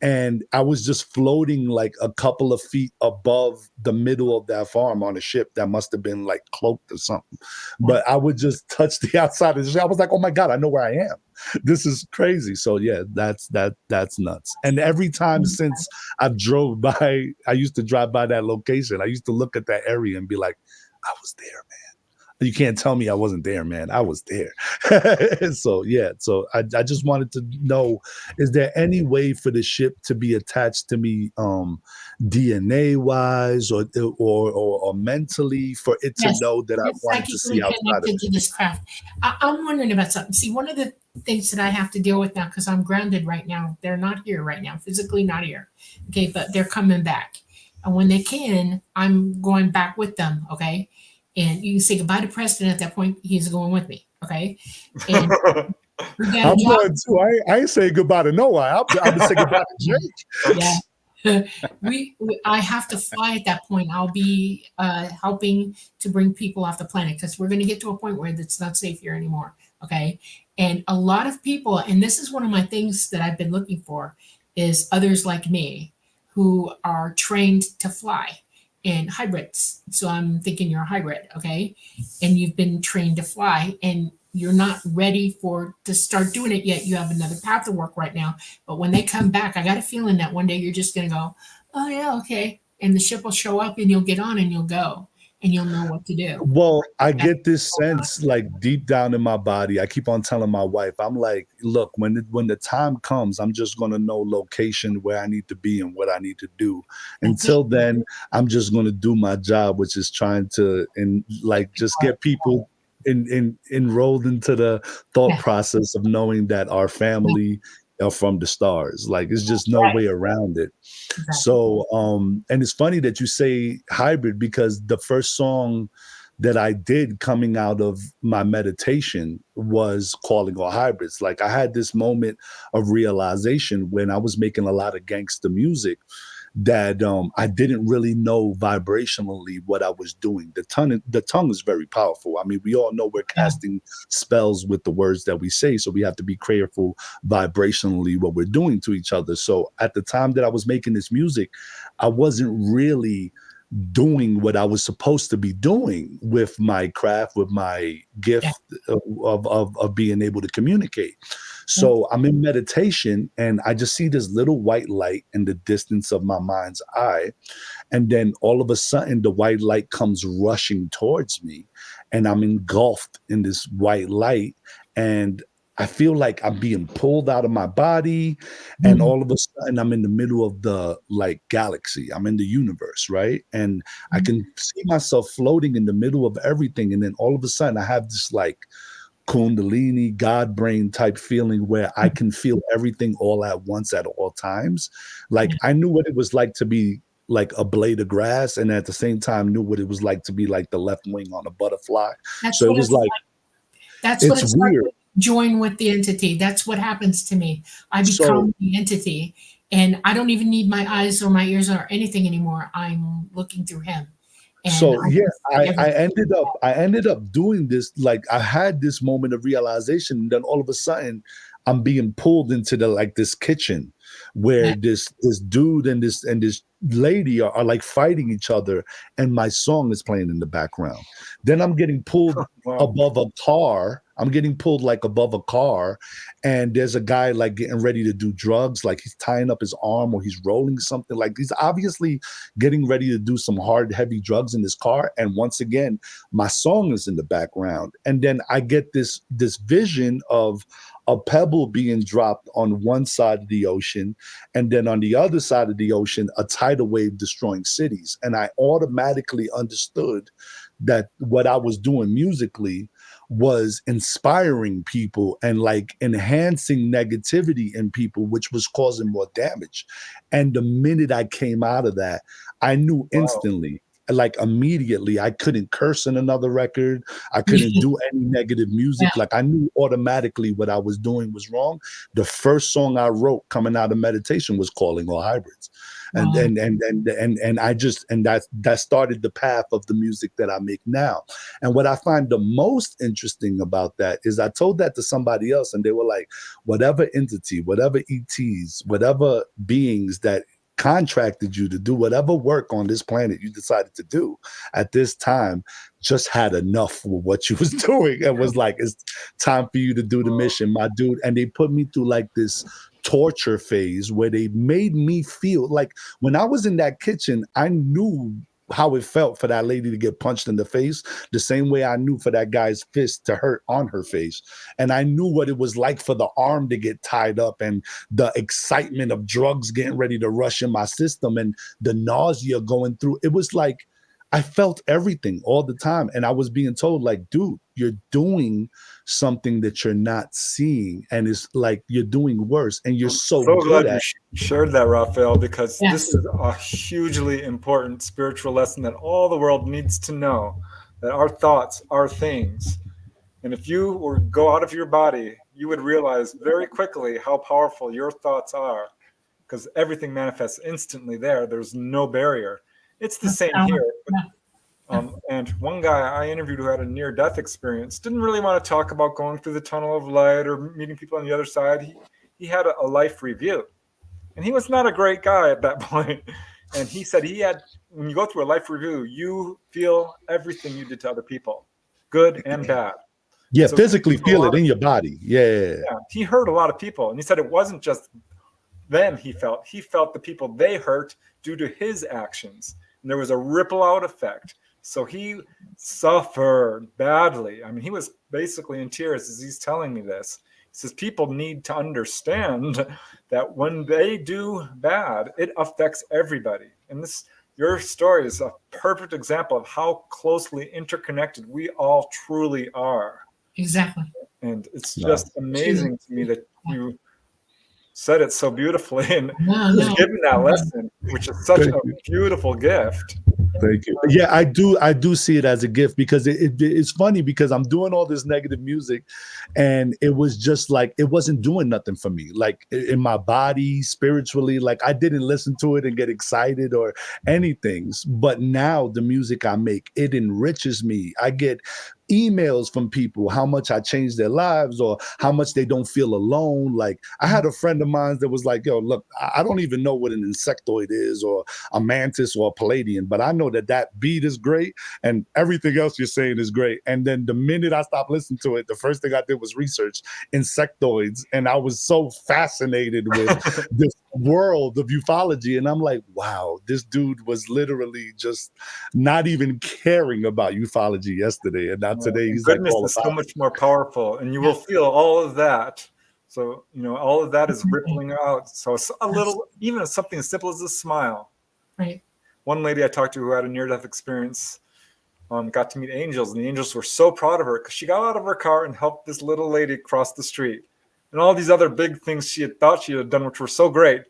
Speaker 3: And I was just floating like a couple of feet above the middle of that farm on a ship that must have been like cloaked or something. But I would just touch the outside of the ship. I was like, oh my God, I know where I am. This is crazy. So yeah, that's nuts. And every time since I've drove by, I used to drive by that location. I used to look at that area and be like, I was there, man. You can't tell me I wasn't there, man. I was there. So yeah. So I just wanted to know, is there any way for the ship to be attached to me DNA wise or mentally for it to
Speaker 1: Yes,
Speaker 3: know that I
Speaker 1: you're
Speaker 3: wanted to see
Speaker 1: psychically
Speaker 3: outside of
Speaker 1: connected
Speaker 3: it?
Speaker 1: to this craft. I'm wondering about something. See, one of the things that I have to deal with now, because I'm grounded right now, they're not here right now, physically not here. Okay, but they're coming back. And when they can, I'm going back with them. Okay. And you can say goodbye to Preston at that point. He's going with me. Okay. And we got a
Speaker 3: I'm
Speaker 1: job.
Speaker 3: going to. I ain't saying goodbye to no one. I'm gonna say goodbye to Jake.
Speaker 1: Yeah. I have to fly at that point. I'll be helping to bring people off the planet because we're going to get to a point where it's not safe here anymore. Okay. And a lot of people, and this is one of my things that I've been looking for, is others like me who are trained to fly and hybrids. So I'm thinking you're a hybrid. Okay. And you've been trained to fly and you're not ready for to start doing it yet. You have another path to work right now, but when they come back, I got a feeling that one day you're just going to go, oh, yeah, okay. And the ship will show up and you'll get on and you'll go and you'll know what to do.
Speaker 3: Well, I get this sense like deep down in my body. I keep on telling my wife, I'm like, look, when the time comes, I'm just going to know location where I need to be and what I need to do. Until then, I'm just going to do my job, which is trying to just get people enrolled into the thought process of knowing that our family are from the stars. Like it's just no way around it.
Speaker 1: Exactly.
Speaker 3: So and it's funny that you say hybrid because the first song that I did coming out of my meditation was Calling All Hybrids. Like I had this moment of realization when I was making a lot of gangster music that I didn't really know vibrationally what I was doing. The tongue is very powerful. I mean, we all know we're casting spells with the words that we say, so we have to be careful vibrationally what we're doing to each other. So at the time that I was making this music, I wasn't really doing what I was supposed to be doing with my craft, with my gift of being able to communicate. So I'm in meditation and I just see this little white light in the distance of my mind's eye. And then all of a sudden the white light comes rushing towards me and I'm engulfed in this white light. And I feel like I'm being pulled out of my body and all of a sudden I'm in the middle of the galaxy. I'm in the universe, right? And I can see myself floating in the middle of everything. And then all of a sudden I have this Kundalini, God brain type feeling where I can feel everything all at once at all times. Like I knew what it was like to be like a blade of grass and at the same time knew what it was like to be like the left wing on a butterfly.
Speaker 1: That's
Speaker 3: so
Speaker 1: what
Speaker 3: it was like,
Speaker 1: that's what it's
Speaker 3: weird.
Speaker 1: like. Join with the entity. That's what happens to me. I become the entity and I don't even need my eyes or my ears or anything anymore. I'm looking through him. And
Speaker 3: So I ended up doing this. Like I had this moment of realization, and then all of a sudden I'm being pulled into this kitchen where this dude and this lady are like fighting each other, and my song is playing in the background. Then I'm getting pulled above a car. I'm getting pulled above a car, and there's a guy getting ready to do drugs, like he's tying up his arm or he's rolling something. Like he's obviously getting ready to do some hard, heavy drugs in this car. And once again, my song is in the background. And then I get this vision of a pebble being dropped on one side of the ocean, and then on the other side of the ocean, a tidal wave destroying cities. And I automatically understood that what I was doing musically was inspiring people and enhancing negativity in people, which was causing more damage. And the minute I came out of that, I knew instantly, immediately, I couldn't curse in another record. I couldn't do any negative music. I knew automatically what I was doing was wrong. The first song I wrote coming out of meditation was Calling All Hybrids. And that started the path of the music that I make now. And what I find the most interesting about that is I told that to somebody else and they were like, whatever entity, whatever ETs, whatever beings that contracted you to do whatever work on this planet you decided to do at this time just had enough with what you was doing and was like, it's time for you to do the mission, my dude. And they put me through this torture phase where they made me feel like when I was in that kitchen, I knew how it felt for that lady to get punched in the face, the same way I knew for that guy's fist to hurt on her face. And I knew what it was like for the arm to get tied up and the excitement of drugs getting ready to rush in my system and the nausea going through. It was like I felt everything all the time. And I was being told, like, dude, you're doing something that you're not seeing. And it's like you're doing worse. And you're so
Speaker 2: So
Speaker 3: good
Speaker 2: glad
Speaker 3: at
Speaker 2: you shared that, Rafael, because
Speaker 1: Yes.
Speaker 2: this is a hugely important spiritual lesson that all the world needs to know, that our thoughts are things. And if you were to go out of your body, you would realize very quickly how powerful your thoughts are, because everything manifests instantly there. There's no barrier. It's the same here. And one guy I interviewed who had a near-death experience didn't really want to talk about going through the tunnel of light or meeting people on the other side. He had a life review. And he was not a great guy at that point. And he said when you go through a life review, you feel everything you did to other people, good and bad.
Speaker 3: Yeah,
Speaker 2: So
Speaker 3: physically feel it in your body. Yeah.
Speaker 2: He hurt a lot of people. And he said it wasn't just them he felt the people they hurt due to his actions. And there was a ripple out effect. So he suffered badly. I mean, he was basically in tears as he's telling me this. He says people need to understand that when they do bad, it affects everybody. And your story is a perfect example of how closely interconnected we all truly are.
Speaker 1: Exactly.
Speaker 2: And it's just amazing to me that you said it so beautifully and given that lesson, which is such a beautiful gift.
Speaker 3: Thank you. Yeah, I do see it as a gift because it's funny because I'm doing all this negative music and it was just like, it wasn't doing nothing for me. Like in my body, spiritually, like I didn't listen to it and get excited or anything. But now the music I make, it enriches me. I get emails from people how much I changed their lives or how much they don't feel alone. Like I had a friend of mine that was like, yo, look, I don't even know what an insectoid is or a mantis or a palladian, but I know that beat is great and everything else you're saying is great. And then the minute I stopped listening to it, the first thing I did was research insectoids. And I was so fascinated with this world of ufology. And I'm like, wow, this dude was literally just not even caring about ufology yesterday. And now today he's
Speaker 2: goodness
Speaker 3: like,
Speaker 2: is so much more powerful, and you will feel all of that. So all of that is rippling out. So a little, even something as simple as a smile.
Speaker 1: Right.
Speaker 2: One lady I talked to who had a near-death experience got to meet angels, and the angels were so proud of her because she got out of her car and helped this little lady cross the street. And all these other big things she had thought she had done, which were so great,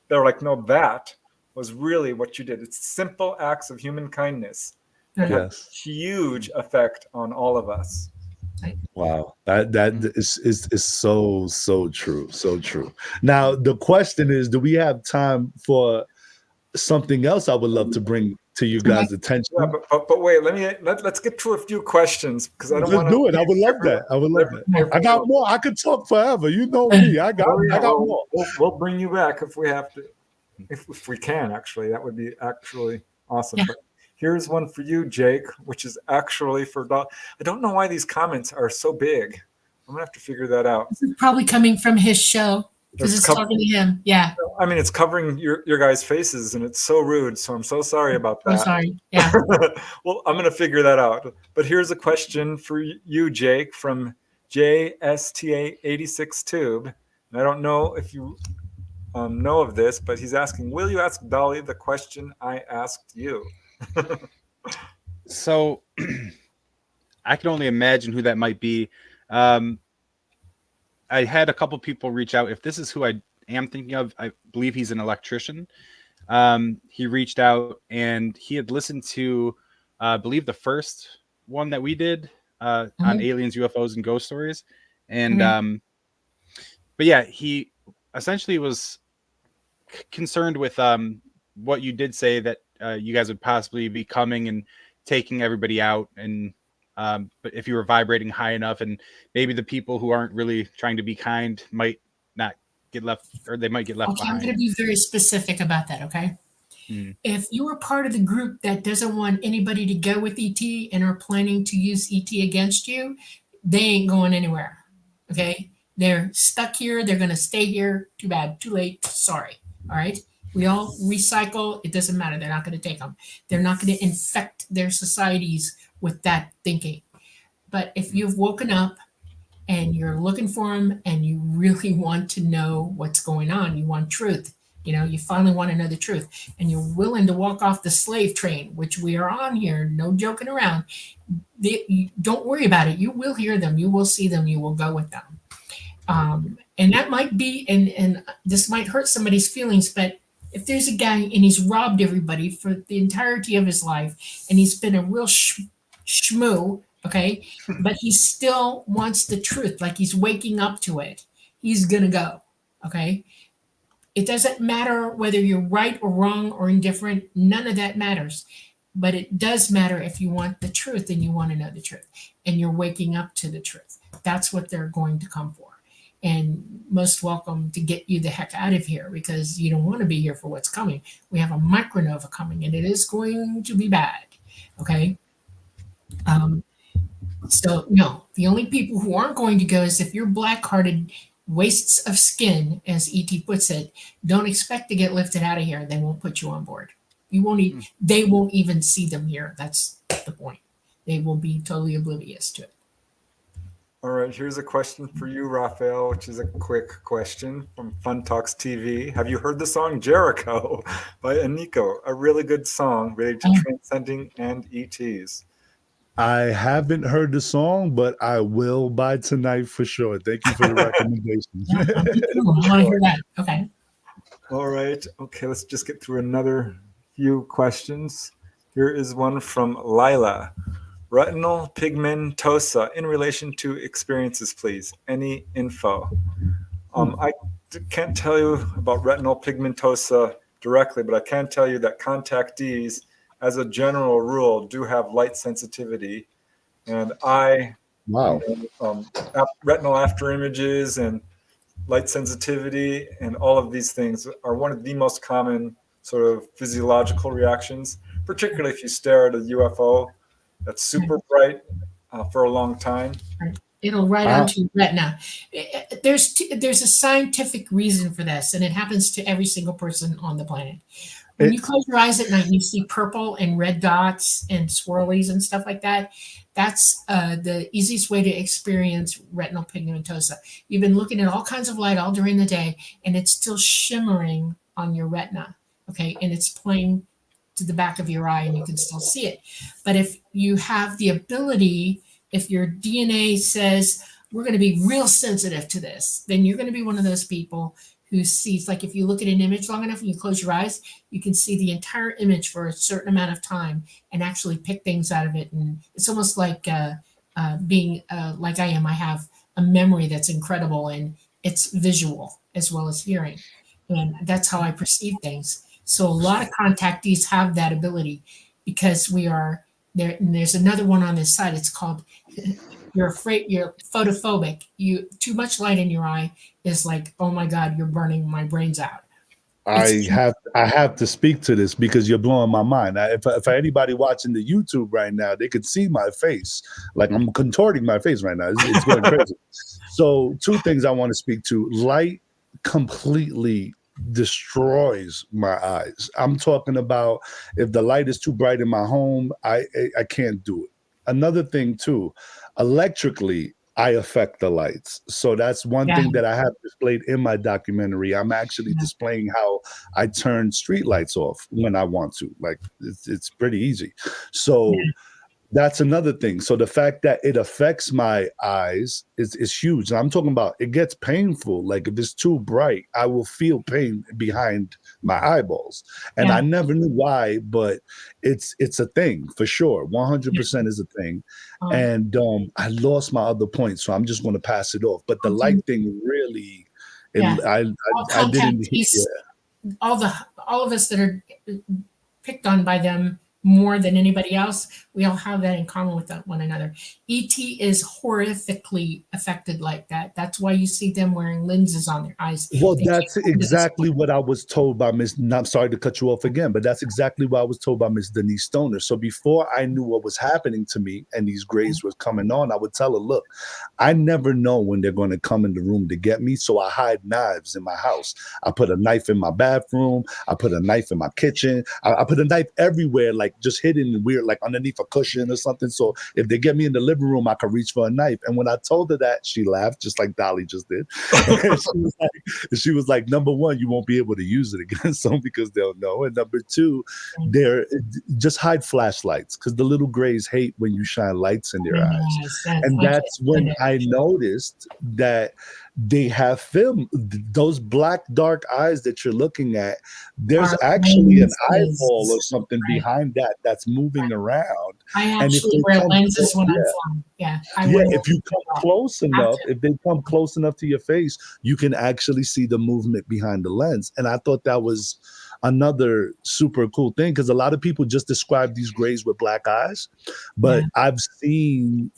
Speaker 2: they were like, no, that was really what you did. It's simple acts of human kindness.
Speaker 3: Yes.
Speaker 2: Huge effect on all of us.
Speaker 3: Wow, that is so true, so true. Now the question is, do we have time for something else I would love to bring to you guys' attention?
Speaker 2: Yeah, but wait, let's get to a few questions because I don't want to
Speaker 3: do it. I would love that. I got more. I could talk forever. You know me. I got more.
Speaker 2: We'll bring you back if we have to, if we can. Actually, that would be actually awesome. Yeah. But here's one for you, Jake, which is actually for Doc. I don't know why these comments are so big. I'm gonna have to figure that out.
Speaker 1: This is probably coming from his show because it's talking to him. Yeah.
Speaker 2: I mean, it's covering your guys' faces, and it's so rude. So I'm so sorry about that.
Speaker 1: I'm sorry. Yeah.
Speaker 2: Well, I'm gonna figure that out. But here's a question for you, Jake, from JSTA86 Tube. And I don't know if you know of this, but he's asking, will you ask Dolly the question I asked you?
Speaker 4: So I can only imagine who that might be. I had a couple people reach out. If this is who I am thinking of, I believe he's an electrician. He reached out and he had listened to, I believe, the first one that we did on aliens, UFOs, and ghost stories. And but yeah, he essentially was concerned with what you did say that you guys would possibly be coming and taking everybody out, and but if you were vibrating high enough, and maybe the people who aren't really trying to be kind might not get left, or they might get left behind.
Speaker 1: I'm going to be very specific about that, okay? If you are part of the group that doesn't want anybody to go with ET and are planning to use ET against you, they ain't going anywhere, okay? They're stuck here. They're going to stay here. Too bad. Too late. Sorry. All right? We all recycle. It doesn't matter. They're not going to take them. They're not going to infect their societies with that thinking. But if you've woken up and you're looking for them and you really want to know what's going on, you want truth, you finally want to know the truth, and you're willing to walk off the slave train, which we are on here, no joking around. Don't worry about it. You will hear them. You will see them. You will go with them. And that might be, and this might hurt somebody's feelings, but if there's a guy and he's robbed everybody for the entirety of his life and he's been a real shmoo, okay, but he still wants the truth, like he's waking up to it, he's gonna go, okay? It doesn't matter whether you're right or wrong or indifferent, none of that matters. But it does matter if you want the truth and you want to know the truth and you're waking up to the truth. That's what they're going to come for. And most welcome to get you the heck out of here, because you don't want to be here for what's coming. We have a micronova coming and it is going to be bad. Okay. So no, the only people who aren't going to go is if you're black-hearted wastes of skin, as ET puts it. Don't expect to get lifted out of here. They won't put you on board. You won't they won't even see them here. That's the point. They will be totally oblivious to it.
Speaker 2: All right, here's a question for you, Rafael, which is a quick question from Fun Talks TV. Have you heard the song Jericho by Aniko? A really good song related to transcending and ETs.
Speaker 3: I haven't heard the song, but I will by tonight for sure. Thank you for the recommendation.
Speaker 1: I want to hear that. Okay.
Speaker 2: All right. Okay, let's just get through another few questions. Here is one from Lila. Retinal pigmentosa in relation to experiences, please. Any info? I can't tell you about retinal pigmentosa directly, but I can tell you that contactees, as a general rule, do have light sensitivity. And retinal after images and light sensitivity and all of these things are one of the most common sort of physiological reactions, particularly if you stare at a UFO that's super bright for a long time.
Speaker 1: It'll right onto your retina. There's a scientific reason for this, and it happens to every single person on the planet. When you close your eyes at night and you see purple and red dots and swirlies and stuff like that, that's the easiest way to experience retinal pigmentosa. You've been looking at all kinds of light all during the day, and it's still shimmering on your retina, okay? And it's playing to the back of your eye, and you can still see it. But if you have the ability, if your DNA says, we're going to be real sensitive to this, then you're going to be one of those people who sees, like if you look at an image long enough and you close your eyes, you can see the entire image for a certain amount of time and actually pick things out of it. And it's almost like being like I am. I have a memory that's incredible, and it's visual as well as hearing. And that's how I perceive things. So a lot of contactees have that ability because we are there. And there's another one on this side. It's called you're afraid, you're photophobic. Too much light in your eye is like, oh my God, you're burning my brains out.
Speaker 3: I have to speak to this because you're blowing my mind. If anybody watching the YouTube right now, they could see my face. Like I'm contorting my face right now. It's going crazy. So 2 things I want to speak to. Light completely destroys my eyes. I'm talking about if the light is too bright in my home, I can't do it. Another thing too, electrically, I affect the lights. So that's one thing that I have displayed in my documentary. I'm actually displaying how I turn street lights off when I want to. Like it's pretty easy. So that's another thing. So the fact that it affects my eyes is huge. And I'm talking about it gets painful. Like if it's too bright, I will feel pain behind my eyeballs. And I never knew why, but it's a thing for sure. 100% is a thing. And I lost my other point, so I'm just going to pass it off. But the light thing really, I didn't hear.
Speaker 1: All of us that are picked on by them more than anybody else. We all have that in common with one another. ET is horrifically affected like that. That's why you see them wearing lenses on their eyes.
Speaker 3: Well,
Speaker 1: They
Speaker 3: that's
Speaker 1: can't go to the
Speaker 3: exactly what I was told by Miss. I'm sorry to cut you off again, but that's exactly what I was told by Miss Denise Stoner. So before I knew what was happening to me and these grays was coming on, I would tell her, look, I never know when they're going to come in the room to get me. So I hide knives in my house. I put a knife in my bathroom. I put a knife in my kitchen. I put a knife everywhere, like just hidden weird, like underneath a cushion or something. So if they get me in the living room, I can reach for a knife. And when I told her that, she laughed just like Dolly just did. She was like, number one, you won't be able to use it against them because they'll know. And number two, they're just hide flashlights because the little grays hate when you shine lights in their eyes.
Speaker 1: Yes,
Speaker 3: And that's when I noticed that they have film. Those black, dark eyes that you're looking at, there's actually an eyeball or something behind that that's moving around.
Speaker 1: I actually wear lenses when I'm flying. Yeah.
Speaker 3: If you come close enough, if they come close enough to your face, you can actually see the movement behind the lens. And I thought that was another super cool thing because a lot of people just describe these grays with black eyes, but I've seen,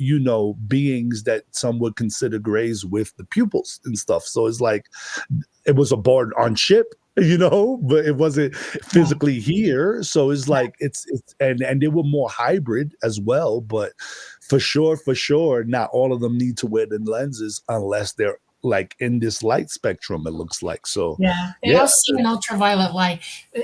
Speaker 3: beings that some would consider grays with the pupils and stuff. So it's like it was a board on ship, but it wasn't physically here. So it's like it's and they were more hybrid as well, but for sure, not all of them need to wear the lenses unless they're like in this light spectrum, it looks like. So
Speaker 1: they all see an ultraviolet light.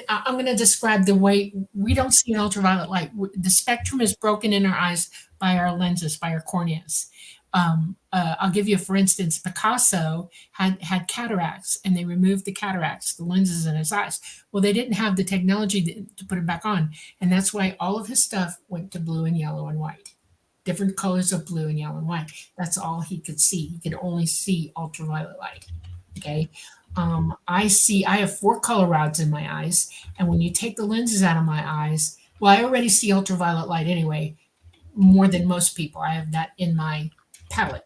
Speaker 1: I'm going to describe the way we don't see an ultraviolet light. The spectrum is broken in our eyes by our lenses, by our corneas. I'll give you, for instance, Picasso had cataracts, and they removed the cataracts, the lenses in his eyes. Well, they didn't have the technology to put it back on, and that's why all of his stuff went to blue and yellow and white. Different colors of blue and yellow and white. That's all he could see. He could only see ultraviolet light. Okay. I have 4 color rods in my eyes. And when you take the lenses out of my eyes, well, I already see ultraviolet light anyway, more than most people. I have that in my palette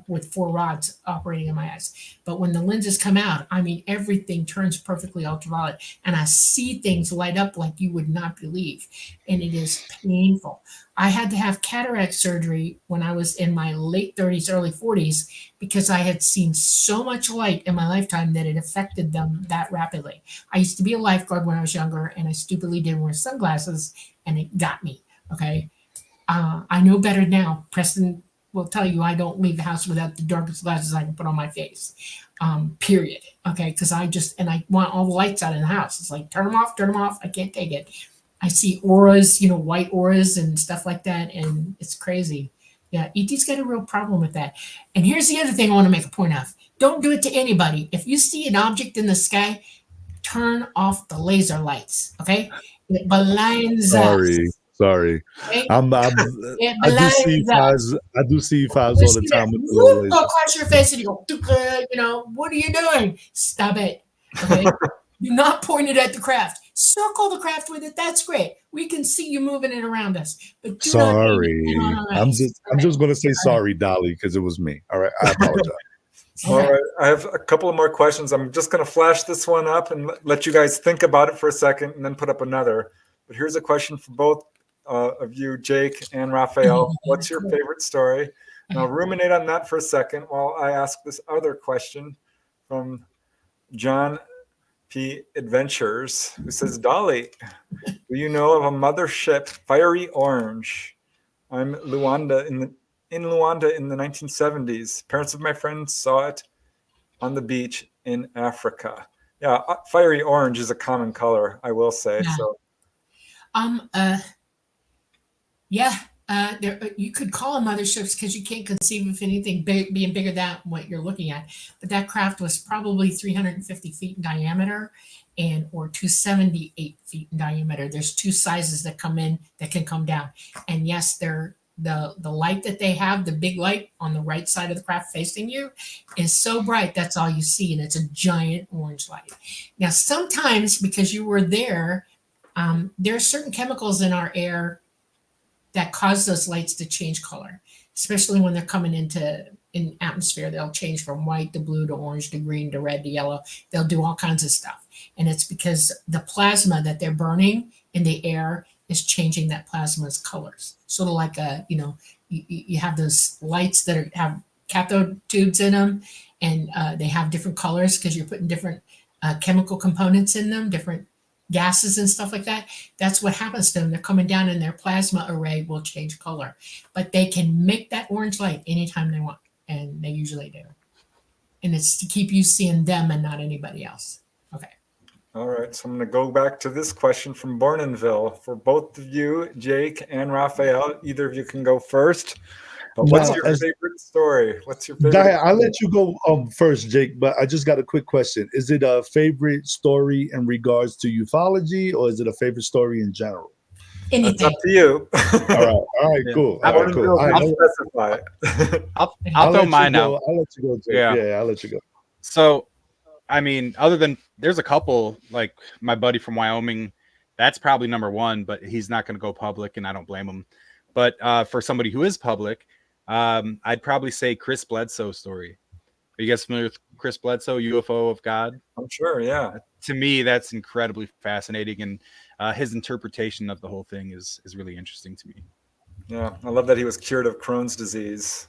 Speaker 1: with 4 rods operating in my eyes. But when the lenses come out, everything turns perfectly ultraviolet, and I see things light up like you would not believe. And it is painful. I had to have cataract surgery when I was in my late 30s, early 40s, because I had seen so much light in my lifetime that it affected them that rapidly. I used to be a lifeguard when I was younger, and I stupidly didn't wear sunglasses, and it got me. Okay. I know better now. Preston will tell you I don't leave the house without the darkest glasses I can put on my face, period. Okay, because I want all the lights out in the house. It's like, turn them off. I can't take it. I see auras, white auras and stuff like that, and it's crazy. Yeah, ET's got a real problem with that. And here's the other thing I want to make a point of. Don't do it to anybody. If you see an object in the sky, turn off the laser lights, okay? It blinds us.
Speaker 3: Sorry.
Speaker 1: Okay?
Speaker 3: I do see fives all the time.
Speaker 1: Go across your face and you go, what are you doing? Stop it. Okay. Do not point it at the craft. Circle the craft with it. That's great. We can see you moving it around us. But do
Speaker 3: sorry.
Speaker 1: not
Speaker 3: I'm just gonna say sorry, Dolly, because it was me. All right. I apologize.
Speaker 2: All right. I have a couple of more questions. I'm just going to flash this one up and let you guys think about it for a second and then put up another. But here's a question for both of you, Jake and Rafael. What's your favorite story? And I'll ruminate on that for a second while I ask this other question from John P. Adventures, who says, Dolly, do you know of a mothership, Fiery Orange? I'm Luanda in Luanda in the 1970s. Parents of my friends saw it on the beach in Africa. Yeah, fiery orange is a common color, I will say.
Speaker 1: Yeah. You could call them motherships because you can't conceive of anything being bigger than what you're looking at. But that craft was probably 350 feet in diameter or 278 feet in diameter. There's 2 sizes that come in that can come down. And yes, they're the light that they have, the big light on the right side of the craft facing you, is so bright that's all you see, and it's a giant orange light. Now, sometimes because you were there are certain chemicals in our air that cause those lights to change color, especially when they're coming in atmosphere. They'll change from white to blue to orange to green to red to yellow. They'll do all kinds of stuff, and it's because the plasma that they're burning in the air is changing that plasma's colors. Sort of like you have those lights that have cathode tubes in them, and they have different colors because you're putting different chemical components in them, different gases and stuff like that. That's what happens to them. They're coming down and their plasma array will change color, but they can make that orange light anytime they want, and they usually do. And it's to keep you seeing them and not anybody else. Okay.
Speaker 2: All right, so I'm going to go back to this question from Bournonville for both of you, Jake and Rafael. Either of you can go first. But what's
Speaker 3: Now,
Speaker 2: your
Speaker 3: as-
Speaker 2: favorite story? What's your favorite?
Speaker 3: Diane, I'll let you go first, Jake, but I just got a quick question. Is it a favorite story in regards to ufology, or is it a favorite story in general?
Speaker 2: It's
Speaker 1: Anything.
Speaker 2: up to you.
Speaker 3: All right,
Speaker 4: Yeah.
Speaker 3: cool.
Speaker 4: I
Speaker 3: All right, cool. All right,
Speaker 2: I'll specify it.
Speaker 4: I'll throw
Speaker 3: let you
Speaker 4: mine
Speaker 3: go.
Speaker 4: out.
Speaker 3: I'll let you go, Jake.
Speaker 4: Yeah.
Speaker 3: Yeah, I'll let you go.
Speaker 4: So, I mean, other than there's a couple, like my buddy from Wyoming, that's probably number one, but he's not going to go public, and I don't blame him. But for somebody who is public, I'd probably say Chris Bledsoe's story. Are you guys familiar with Chris Bledsoe, UFO of God?
Speaker 2: I'm sure, yeah.
Speaker 4: To me, that's incredibly fascinating, and his interpretation of the whole thing is really interesting to me.
Speaker 2: Yeah, I love that he was cured of Crohn's disease,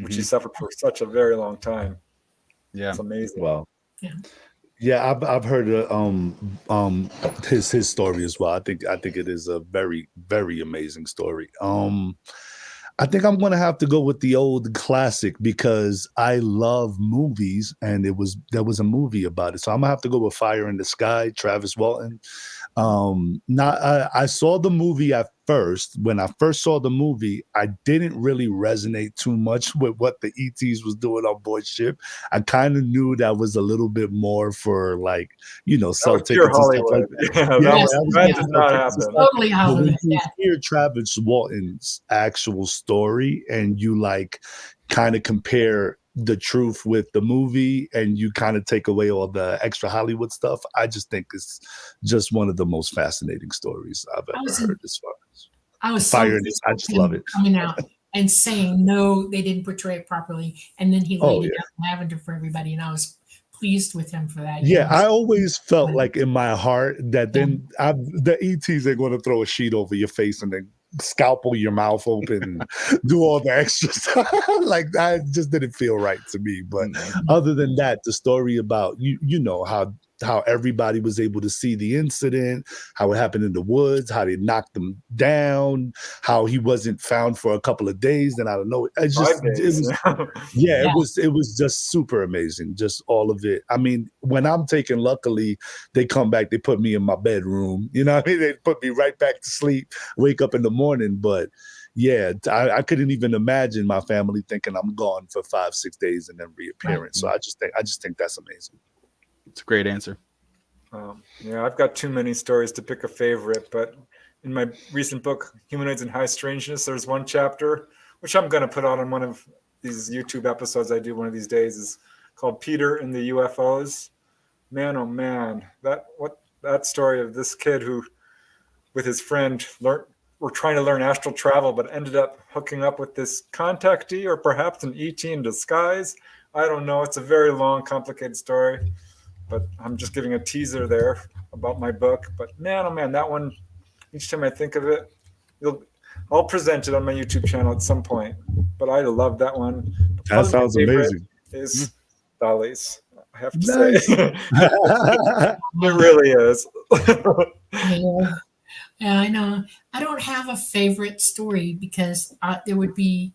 Speaker 2: which he suffered for such a very long time.
Speaker 4: Yeah,
Speaker 2: it's amazing.
Speaker 3: Wow.
Speaker 1: Yeah.
Speaker 3: Yeah, I've heard his story as well. I think it is a very, very amazing story. I think I'm gonna have to go with the old classic because I love movies, and there was a movie about it. So I'm gonna have to go with Fire in the Sky, Travis Walton. I saw the movie at first. When I first saw the movie, I didn't really resonate too much with what the ETs was doing on board ship. I kind of knew that was a little bit more for, like, sell tickets
Speaker 2: Pure
Speaker 3: and stuff like
Speaker 2: Hollywood.
Speaker 3: that.
Speaker 2: That did not happen.
Speaker 1: Totally
Speaker 3: But
Speaker 1: Hollywood.
Speaker 3: when you
Speaker 1: Yeah.
Speaker 3: hear Travis Walton's actual story and you kind of compare the truth with the movie and you kind of take away all the extra Hollywood stuff, I just think it's just one of the most fascinating stories I've ever heard as far as
Speaker 1: I was
Speaker 3: Fire.
Speaker 1: so
Speaker 3: I just love it.
Speaker 1: coming out and saying no, they didn't portray it properly, and then he laid it
Speaker 3: yeah.
Speaker 1: out in lavender for everybody, and I was pleased with him for that.
Speaker 3: Yeah, I always felt like in my heart that then
Speaker 1: Yeah.
Speaker 3: the ETs are going to throw a sheet over your face and then scalpel your mouth open and do all the extra stuff. Like, that just didn't feel right to me. But other than that, the story about you know how everybody was able to see the incident, how it happened in the woods, how they knocked him down, how he wasn't found for a couple of days, and I don't know. It was just super amazing. Just all of it. I mean, when I'm taken, luckily they come back, they put me in my bedroom. You know what I mean? They put me right back to sleep, wake up in the morning. But yeah, I couldn't even imagine my family thinking I'm gone for 5-6 days and then reappearing.
Speaker 1: Right.
Speaker 3: So I just think that's amazing.
Speaker 4: it's a great answer.
Speaker 2: Yeah, I've got too many stories to pick a favorite, but in my recent book, Humanoids and High Strangeness, there's one chapter, which I'm going to put out on one of these YouTube episodes I do one of these days, is called Peter and the UFOs. Man, oh man, that story of this kid who, with his friend, were trying to learn astral travel, but ended up hooking up with this contactee or perhaps an ET in disguise. I don't know. It's a very long, complicated story, but I'm just giving a teaser there about my book. But man, oh man, that one, each time I think of it, I'll present it on my YouTube channel at some point. But I love that one.
Speaker 3: That sounds amazing.
Speaker 2: Is Dolly's, I have to
Speaker 3: Nice.
Speaker 2: say. It really is.
Speaker 1: Yeah, I know. I don't have a favorite story because it would be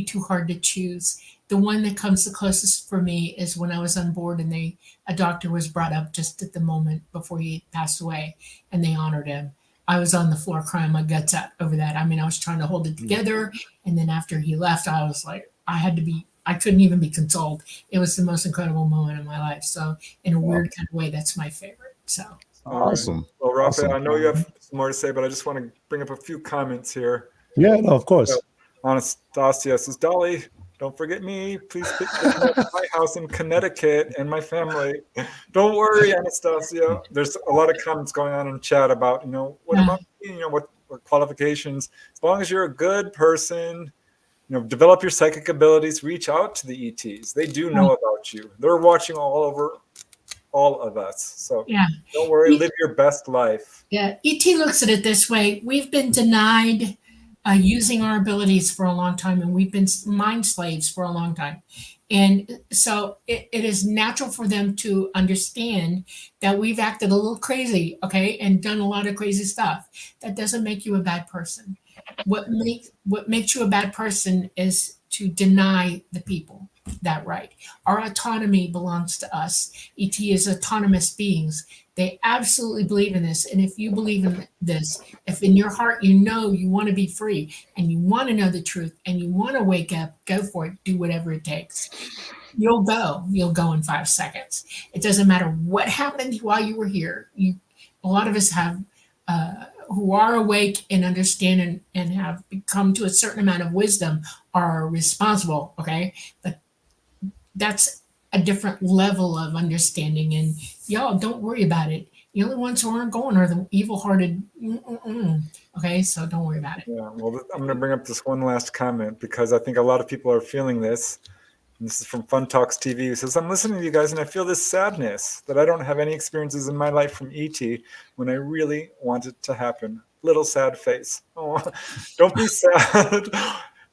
Speaker 1: too hard to choose. The one that comes the closest for me is when I was on board and a doctor was brought up just at the moment before he passed away, and they honored him. I was on the floor crying my guts out over that. I mean, I was trying to hold it together, and then after he left, I was like, I couldn't even be consoled. It was the most incredible moment of my life. So in a weird kind of way, that's my favorite. So
Speaker 3: Awesome.
Speaker 2: Well, Rafael,
Speaker 3: Awesome.
Speaker 2: I know you have some more to say, but I just want to bring up a few comments here.
Speaker 3: Yeah, no, of course.
Speaker 2: Anastasia says, Dolly, don't forget me. Please pick me up at my house in Connecticut and my family. Don't worry, Anastasia. There's a lot of comments going on in chat about, what about me? What qualifications? As long as you're a good person, develop your psychic abilities, reach out to the ETs. They do know about you. They're watching all over all of us. So
Speaker 1: Yeah.
Speaker 2: don't worry, live your best life.
Speaker 1: Yeah. ET looks at it this way. We've been denied using our abilities for a long time, and we've been mind slaves for a long time. And so it is natural for them to understand that we've acted a little crazy, okay, and done a lot of crazy stuff. That doesn't make you a bad person. What makes you a bad person is to deny the people that right. Our autonomy belongs to us. ET is autonomous beings. They absolutely believe in this. And if you believe in this, if in your heart you know you want to be free and you want to know the truth and you want to wake up, go for it, do whatever it takes. You'll go. You'll go in 5 seconds. It doesn't matter what happened while you were here. A lot of us have who are awake and understand and have come to a certain amount of wisdom are responsible. Okay, but that's a different level of understanding. And y'all don't worry about it. The only ones who aren't going are the evil-hearted. Okay, so don't worry about it.
Speaker 2: Yeah, well, I'm going to bring up this one last comment because I think a lot of people are feeling this. And this is from Fun Talks TV, who says, I'm listening to you guys and I feel this sadness that I don't have any experiences in my life from ET when I really want it to happen. Little sad face. Oh, don't be sad.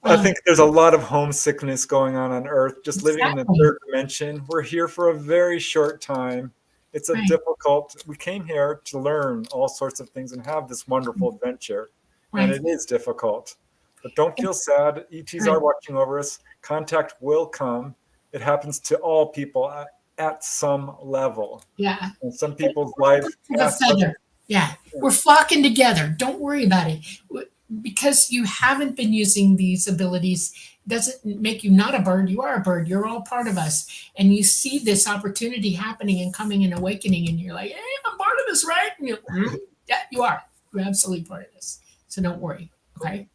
Speaker 2: I think there's a lot of homesickness going on Earth, just living in the third dimension. We're here for a very short time. It's a difficult, we came here to learn all sorts of things and have this wonderful adventure. And it is difficult. But don't feel sad. ETs are watching over us. Contact will come. It happens to all people at some level.
Speaker 1: Yeah.
Speaker 2: And some people's life.
Speaker 1: Yeah. We're flocking together. Don't worry about it. Because you haven't been using these abilities doesn't make you not a bird. You are a bird. You're all part of us. And you see this opportunity happening and coming and awakening, and you're like, hey, I'm part of this, right? And yeah, you are. You're absolutely part of this. So don't worry. Okay.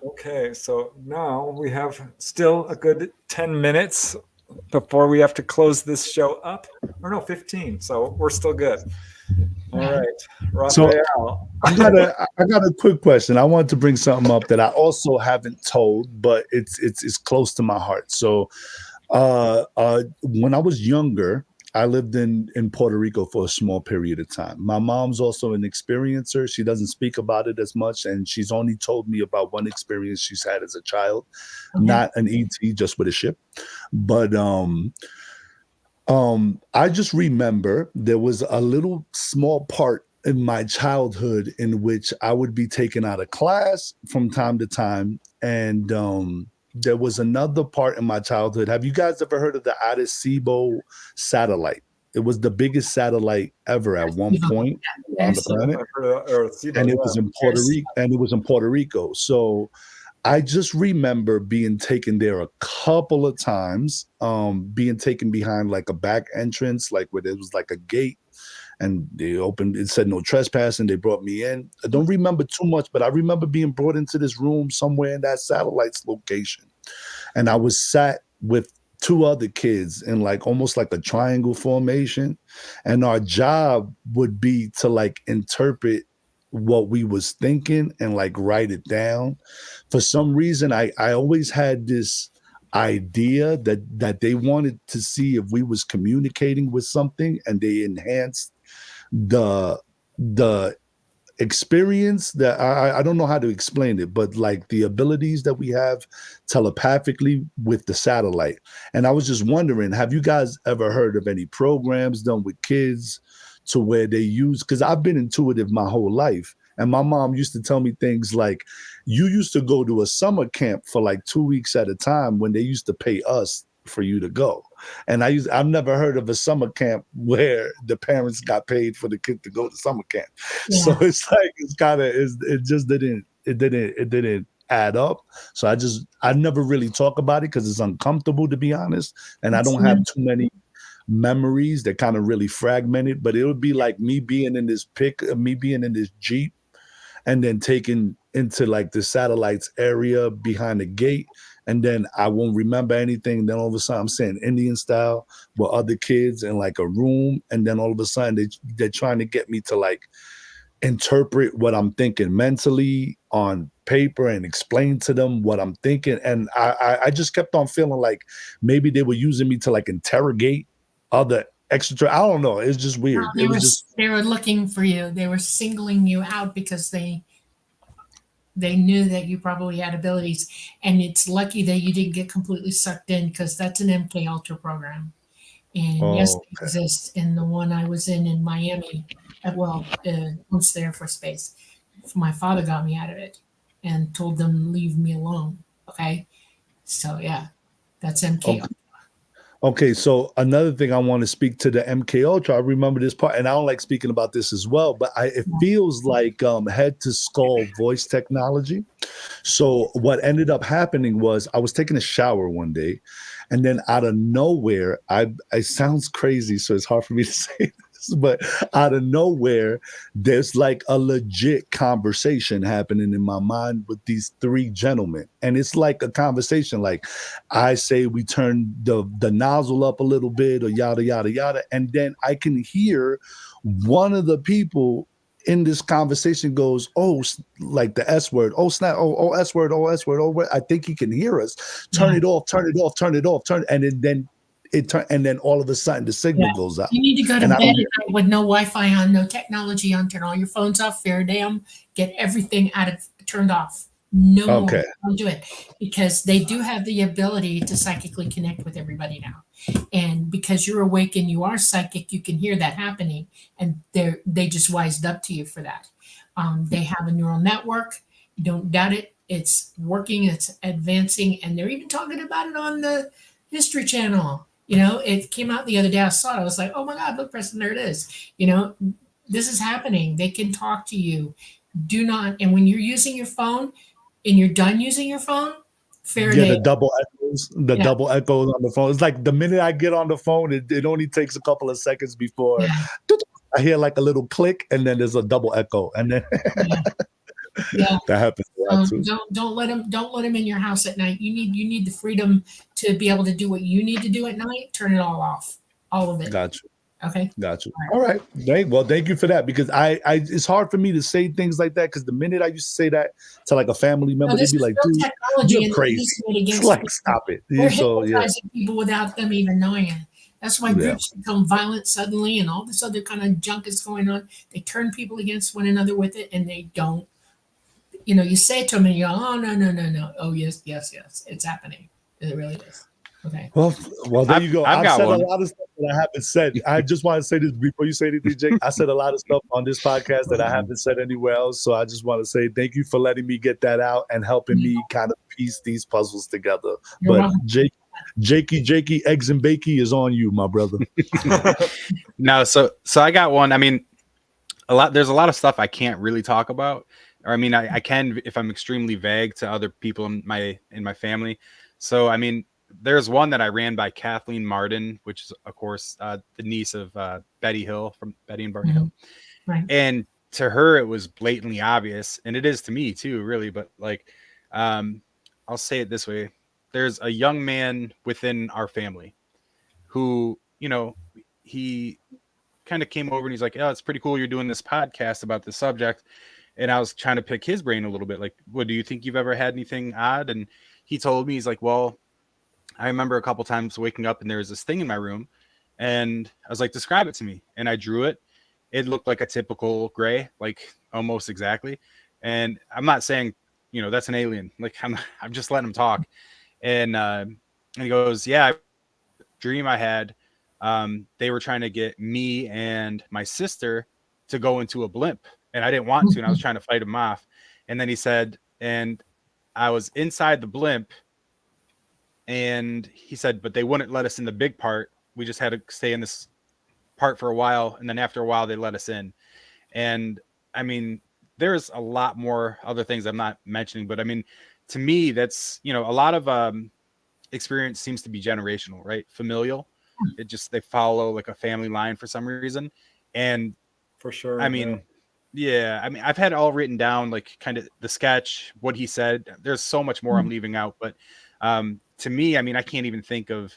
Speaker 2: Okay, so now we have still a good 10 minutes before we have to close this show up. Or no, 15. So we're still good. All right, Rafael.
Speaker 3: So I got a quick question. I wanted to bring something up that I also haven't told, but it's close to my heart. So when I was younger, I lived in Puerto Rico for a small period of time. My mom's also an experiencer. She doesn't speak about it as much, and she's only told me about one experience she's had as a child, not an ET, just with a ship. But I just remember there was a little small part in my childhood in which I would be taken out of class from time to time. And there was another part in my childhood. Have you guys ever heard of the Arecibo satellite? It was the biggest satellite ever at one point on the planet. And it was in Puerto Rico. And it was in Puerto Rico. So I just remember being taken there a couple of times, being taken behind like a back entrance, like where there was like a gate, and they opened, it said no trespassing. They brought me in. I don't remember too much, but I remember being brought into this room somewhere in that satellite's location. And I was sat with two other kids in like almost like a triangle formation. And our job would be to like interpret what we was thinking and like write it down. For some reason, I always had this idea that they wanted to see if we was communicating with something, and they enhanced the experience that I don't know how to explain it, but like the abilities that we have telepathically with the satellite. And I was just wondering, have you guys ever heard of any programs done with kids to where they use, because I've been intuitive my whole life. And my mom used to tell me things like, you used to go to a summer camp for like 2 weeks at a time when they used to pay us for you to go. And I've never heard of a summer camp where the parents got paid for the kid to go to summer camp. Yeah. So it's like, it just didn't add up. So I never really talk about it because it's uncomfortable, to be honest. And I don't have too many memories that kind of really fragmented, but it would be like me being in this Jeep and then taken into like the satellites area behind the gate. And then I won't remember anything. Then all of a sudden I'm saying Indian style with other kids in like a room. And then all of a sudden they're trying to get me to like interpret what I'm thinking mentally on paper and explain to them what I'm thinking. And I just kept on feeling like maybe they were using me to like interrogate other extra. I don't know. It's just weird.
Speaker 1: They
Speaker 3: It
Speaker 1: were
Speaker 3: was just
Speaker 1: they were looking for you. They were singling you out because they knew that you probably had abilities, and it's lucky that you didn't get completely sucked in because that's an MK Ultra program. And yes,
Speaker 3: oh,
Speaker 1: it exists. In the one I was in Miami, close to the Air Force Base, my father got me out of it and told them leave me alone. Okay, so yeah, that's MK.
Speaker 3: okay. Okay, so another thing I want to speak to the MK Ultra. I remember this part, and I don't like speaking about this as well, but it feels like head to skull voice technology. So what ended up happening was I was taking a shower one day, and then out of nowhere, it sounds crazy, so it's hard for me to say this, but out of nowhere, there's like a legit conversation happening in my mind with these three gentlemen. And it's like a conversation, like I say we turn the nozzle up a little bit or yada, yada, yada. And then I can hear one of the people in this conversation goes, oh, like the S word, oh, snap, oh, S word, oh, S word, oh, I think he can hear us. Turn it off, turn it off, turn it off, and then all of a sudden the signal goes out.
Speaker 1: You need to go to
Speaker 3: And
Speaker 1: bed at night with no Wi-Fi on, no technology on, turn all your phones off, fair damn, get everything turned off. No more. Don't do it, because they do have the ability to psychically connect with everybody now. And because you're awake and you are psychic, you can hear that happening, and they just wised up to you for that. They have a neural network. Don't doubt it. It's working. It's advancing, and they're even talking about it on the History Channel. It came out the other day. I saw it. I was like, oh my God, look, Preston, there it is. This is happening. They can talk to you. Do not, and when you're using your phone and you're done using your phone,
Speaker 3: the double echoes on the phone. It's like the minute I get on the phone, it only takes a couple of seconds before I hear like a little click, and then there's a double echo, and then that happens a lot too.
Speaker 1: Don't let them in your house at night. You need the freedom to be able to do what you need to do at night. Turn it all off, all of it.
Speaker 3: Gotcha.
Speaker 1: Okay.
Speaker 3: Gotcha. All right. Thank you for that, because I it's hard for me to say things like that, because the minute I used to say that to like a family member, they'd be like, dude, you're crazy. It's like, stop it.
Speaker 1: They're hypnotizing people without them even knowing it. That's why groups become violent suddenly, and all this other kind of junk is going on. They turn people against one another with it, and they don't. You say it to them, and you go, oh, no. Oh, yes. It's happening. It really is. Okay.
Speaker 3: Well, there you go. I've said a lot of stuff that I haven't said. I just want to say this before you say anything, Jake. I said a lot of stuff on this podcast that I haven't said anywhere else. So I just want to say thank you for letting me get that out and helping me kind of piece these puzzles together. You're welcome. Jakey, eggs and bakey is on you, my brother.
Speaker 4: No, so I got one. I mean, there's a lot of stuff I can't really talk about. Or I mean, I can if I'm extremely vague to other people in my family. So I mean, there's one that I ran by Kathleen Martin, which is of course the niece of Betty Hill from Betty and Barney Hill.
Speaker 1: Right.
Speaker 4: And to her, it was blatantly obvious, and it is to me too, really. But like, I'll say it this way: there's a young man within our family who, he kind of came over and he's like, "Oh, it's pretty cool you're doing this podcast about this subject." And I was trying to pick his brain a little bit. Like, what do you think you've ever had anything odd? And he told me, he's like, well, I remember a couple times waking up and there was this thing in my room, and I was like, describe it to me. And I drew it. It looked like a typical gray, like almost exactly. And I'm not saying, that's an alien. Like I'm just letting him talk. And he goes, yeah, dream I had. They were trying to get me and my sister to go into a blimp. And I didn't want to, and I was trying to fight him off. And then he said, and I was inside the blimp, and he said, but they wouldn't let us in the big part. We just had to stay in this part for a while, and then after a while, they let us in. And I mean, there's a lot more other things I'm not mentioning, but I mean, to me, that's, a lot of experience seems to be generational, right? Familial. They follow like a family line for some reason. And
Speaker 2: for sure,
Speaker 4: I mean, yeah, I mean, I've had it all written down, like kind of the sketch, what he said. There's so much more I'm leaving out, but to me, I mean, I can't even think of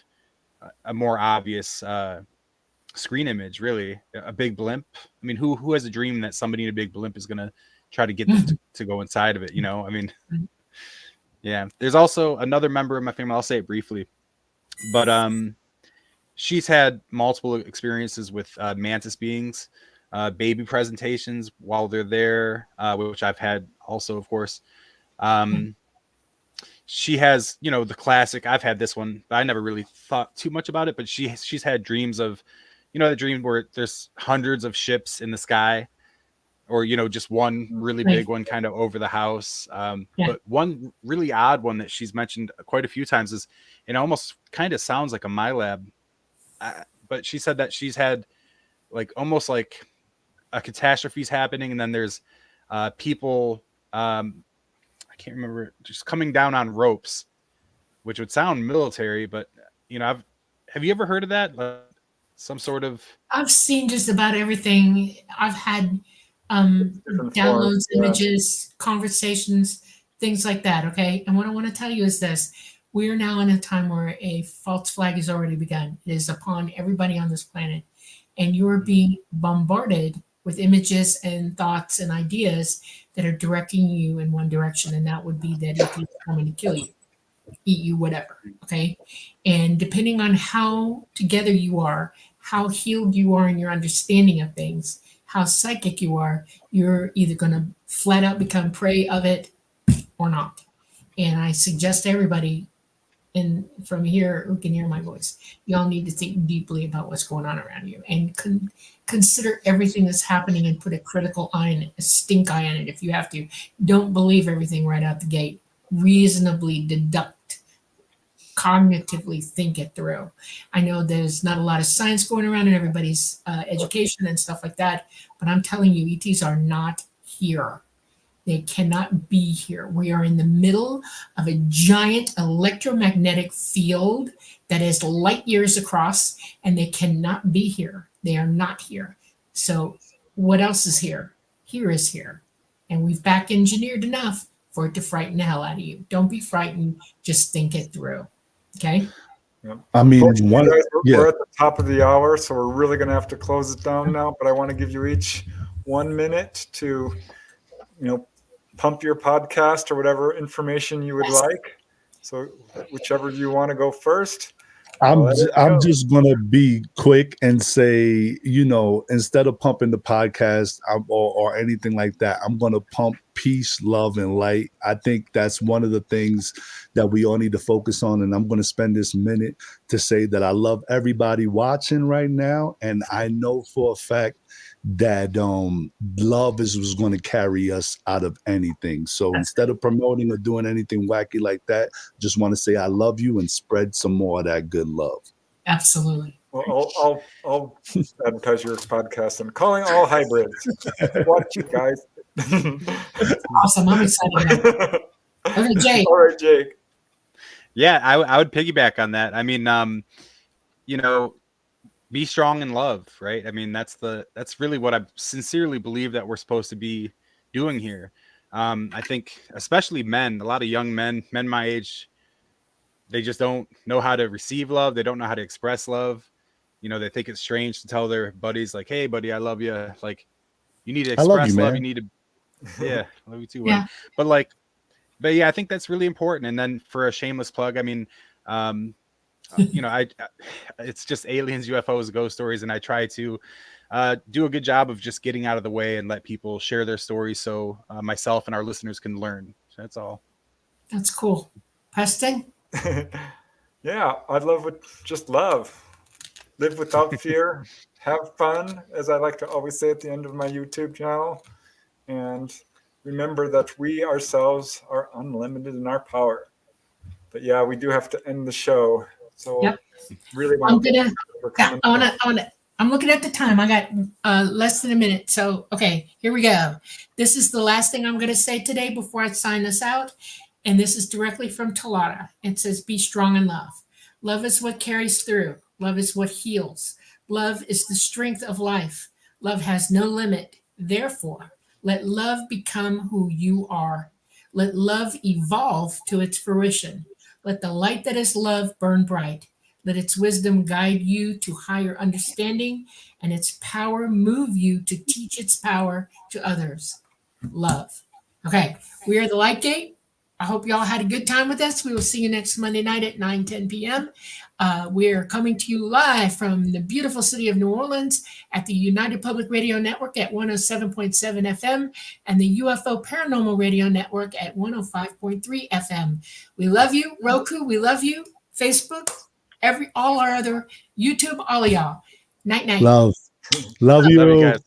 Speaker 4: a more obvious screen image, really. A big blimp. I mean, who has a dream that somebody in a big blimp is going to try to get them to go inside of it? I mean, yeah. There's also another member of my family. I'll say it briefly, but she's had multiple experiences with mantis beings, baby presentations while they're there, which I've had also, of course. She has, the classic. I've had this one, but I never really thought too much about it. But she's had dreams of, the dream where there's hundreds of ships in the sky, or just one really
Speaker 1: Right.
Speaker 4: big one kind of over the house.
Speaker 1: Yeah.
Speaker 4: But one really odd one that she's mentioned quite a few times is, it almost kind of sounds like a MyLab. But she said that she's had like almost like a catastrophe's happening, and then there's people. I can't remember, just coming down on ropes, which would sound military, but have you ever heard of that? Some sort of.
Speaker 1: I've seen just about everything. I've had
Speaker 2: Different
Speaker 1: downloads,
Speaker 2: forms, yeah.
Speaker 1: images, conversations, things like that. Okay. And what I want to tell you is this: we are now in a time where a false flag has already begun. It is upon everybody on this planet, and you are being bombarded with images and thoughts and ideas that are directing you in one direction, and that would be that it is coming to kill you, eat you, whatever. Okay. And depending on how together you are, how healed you are in your understanding of things, how psychic you are, you're either going to flat out become prey of it or not. And I suggest to everybody, and from here who can hear my voice, y'all need to think deeply about what's going on around you, and consider everything that's happening, and put a critical eye on it, a stink eye on it if you have to. Don't believe everything right out the gate. Reasonably deduct, cognitively think it through. I know there's not a lot of science going around in everybody's education and stuff like that, but I'm telling you, ETs are not here. They cannot be here. We are in the middle of a giant electromagnetic field that is light years across, and they cannot be here. They are not here. So what else is here? Here is here. And we've back engineered enough for it to frighten the hell out of you. Don't be frightened. Just think it through. Okay?
Speaker 2: Yep.
Speaker 3: I mean,
Speaker 2: Unfortunately, guys,
Speaker 3: yeah.
Speaker 2: we're at the top of the hour, so we're really going to have to close it down now. But I want to give you each 1 minute to, pump your podcast or whatever information you would like. So whichever you want to go first.
Speaker 3: I'm just gonna be quick and say, instead of pumping the podcast or anything like that, I'm gonna pump peace, love, and light. I think that's one of the things that we all need to focus on. And I'm gonna spend this minute to say that I love everybody watching right now, and I know for a fact that love was going to carry us out of anything. So instead of promoting or doing anything wacky like that, just want to say I love you and spread some more of that good love.
Speaker 1: Absolutely.
Speaker 2: Well, I'll advertise your podcast. I'm calling all hybrids. Watch you guys.
Speaker 1: Awesome. I'm excited about it. Okay, Jake.
Speaker 2: All right, Jake.
Speaker 4: Yeah, I would piggyback on that. I mean, be strong in love, right? I mean, that's really what I sincerely believe that we're supposed to be doing here. I think especially men, a lot of young men my age, they just don't know how to receive love. They don't know how to express love. They think it's strange to tell their buddies like, "Hey, buddy, I love you." Like, you need to express love. You need to, yeah, I love you too.
Speaker 1: Yeah.
Speaker 4: But yeah, I think that's really important. And then for a shameless plug, I mean, it's just aliens, UFOs, ghost stories, and I try to do a good job of just getting out of the way and let people share their stories, so myself and our listeners can learn. So that's all.
Speaker 1: That's cool. Preston?
Speaker 2: Yeah, I'd just love. Live without fear. Have fun, as I like to always say at the end of my YouTube channel. And remember that we ourselves are unlimited in our power. But yeah, we do have to end the show. So
Speaker 1: Yep.
Speaker 2: really
Speaker 1: I'm looking at the time. I got less than a minute. So, okay, here we go. This is the last thing I'm going to say today before I sign this out. And this is directly from Talata. It says, be strong in love. Love is what carries through. Love is what heals. Love is the strength of life. Love has no limit. Therefore, let love become who you are. Let love evolve to its fruition. Let the light that is love burn bright. Let its wisdom guide you to higher understanding, and its power move you to teach its power to others. Love. Okay, we are the Light Gate. I hope y'all had a good time with us. We will see you next Monday night at 9:10 p.m. We're coming to you live from the beautiful city of New Orleans at the United Public Radio Network at 107.7 FM and the UFO Paranormal Radio Network at 105.3 FM. We love you, Roku. We love you, Facebook, all our other YouTube, all of y'all. Night, night.
Speaker 3: Love you.
Speaker 4: Love you guys.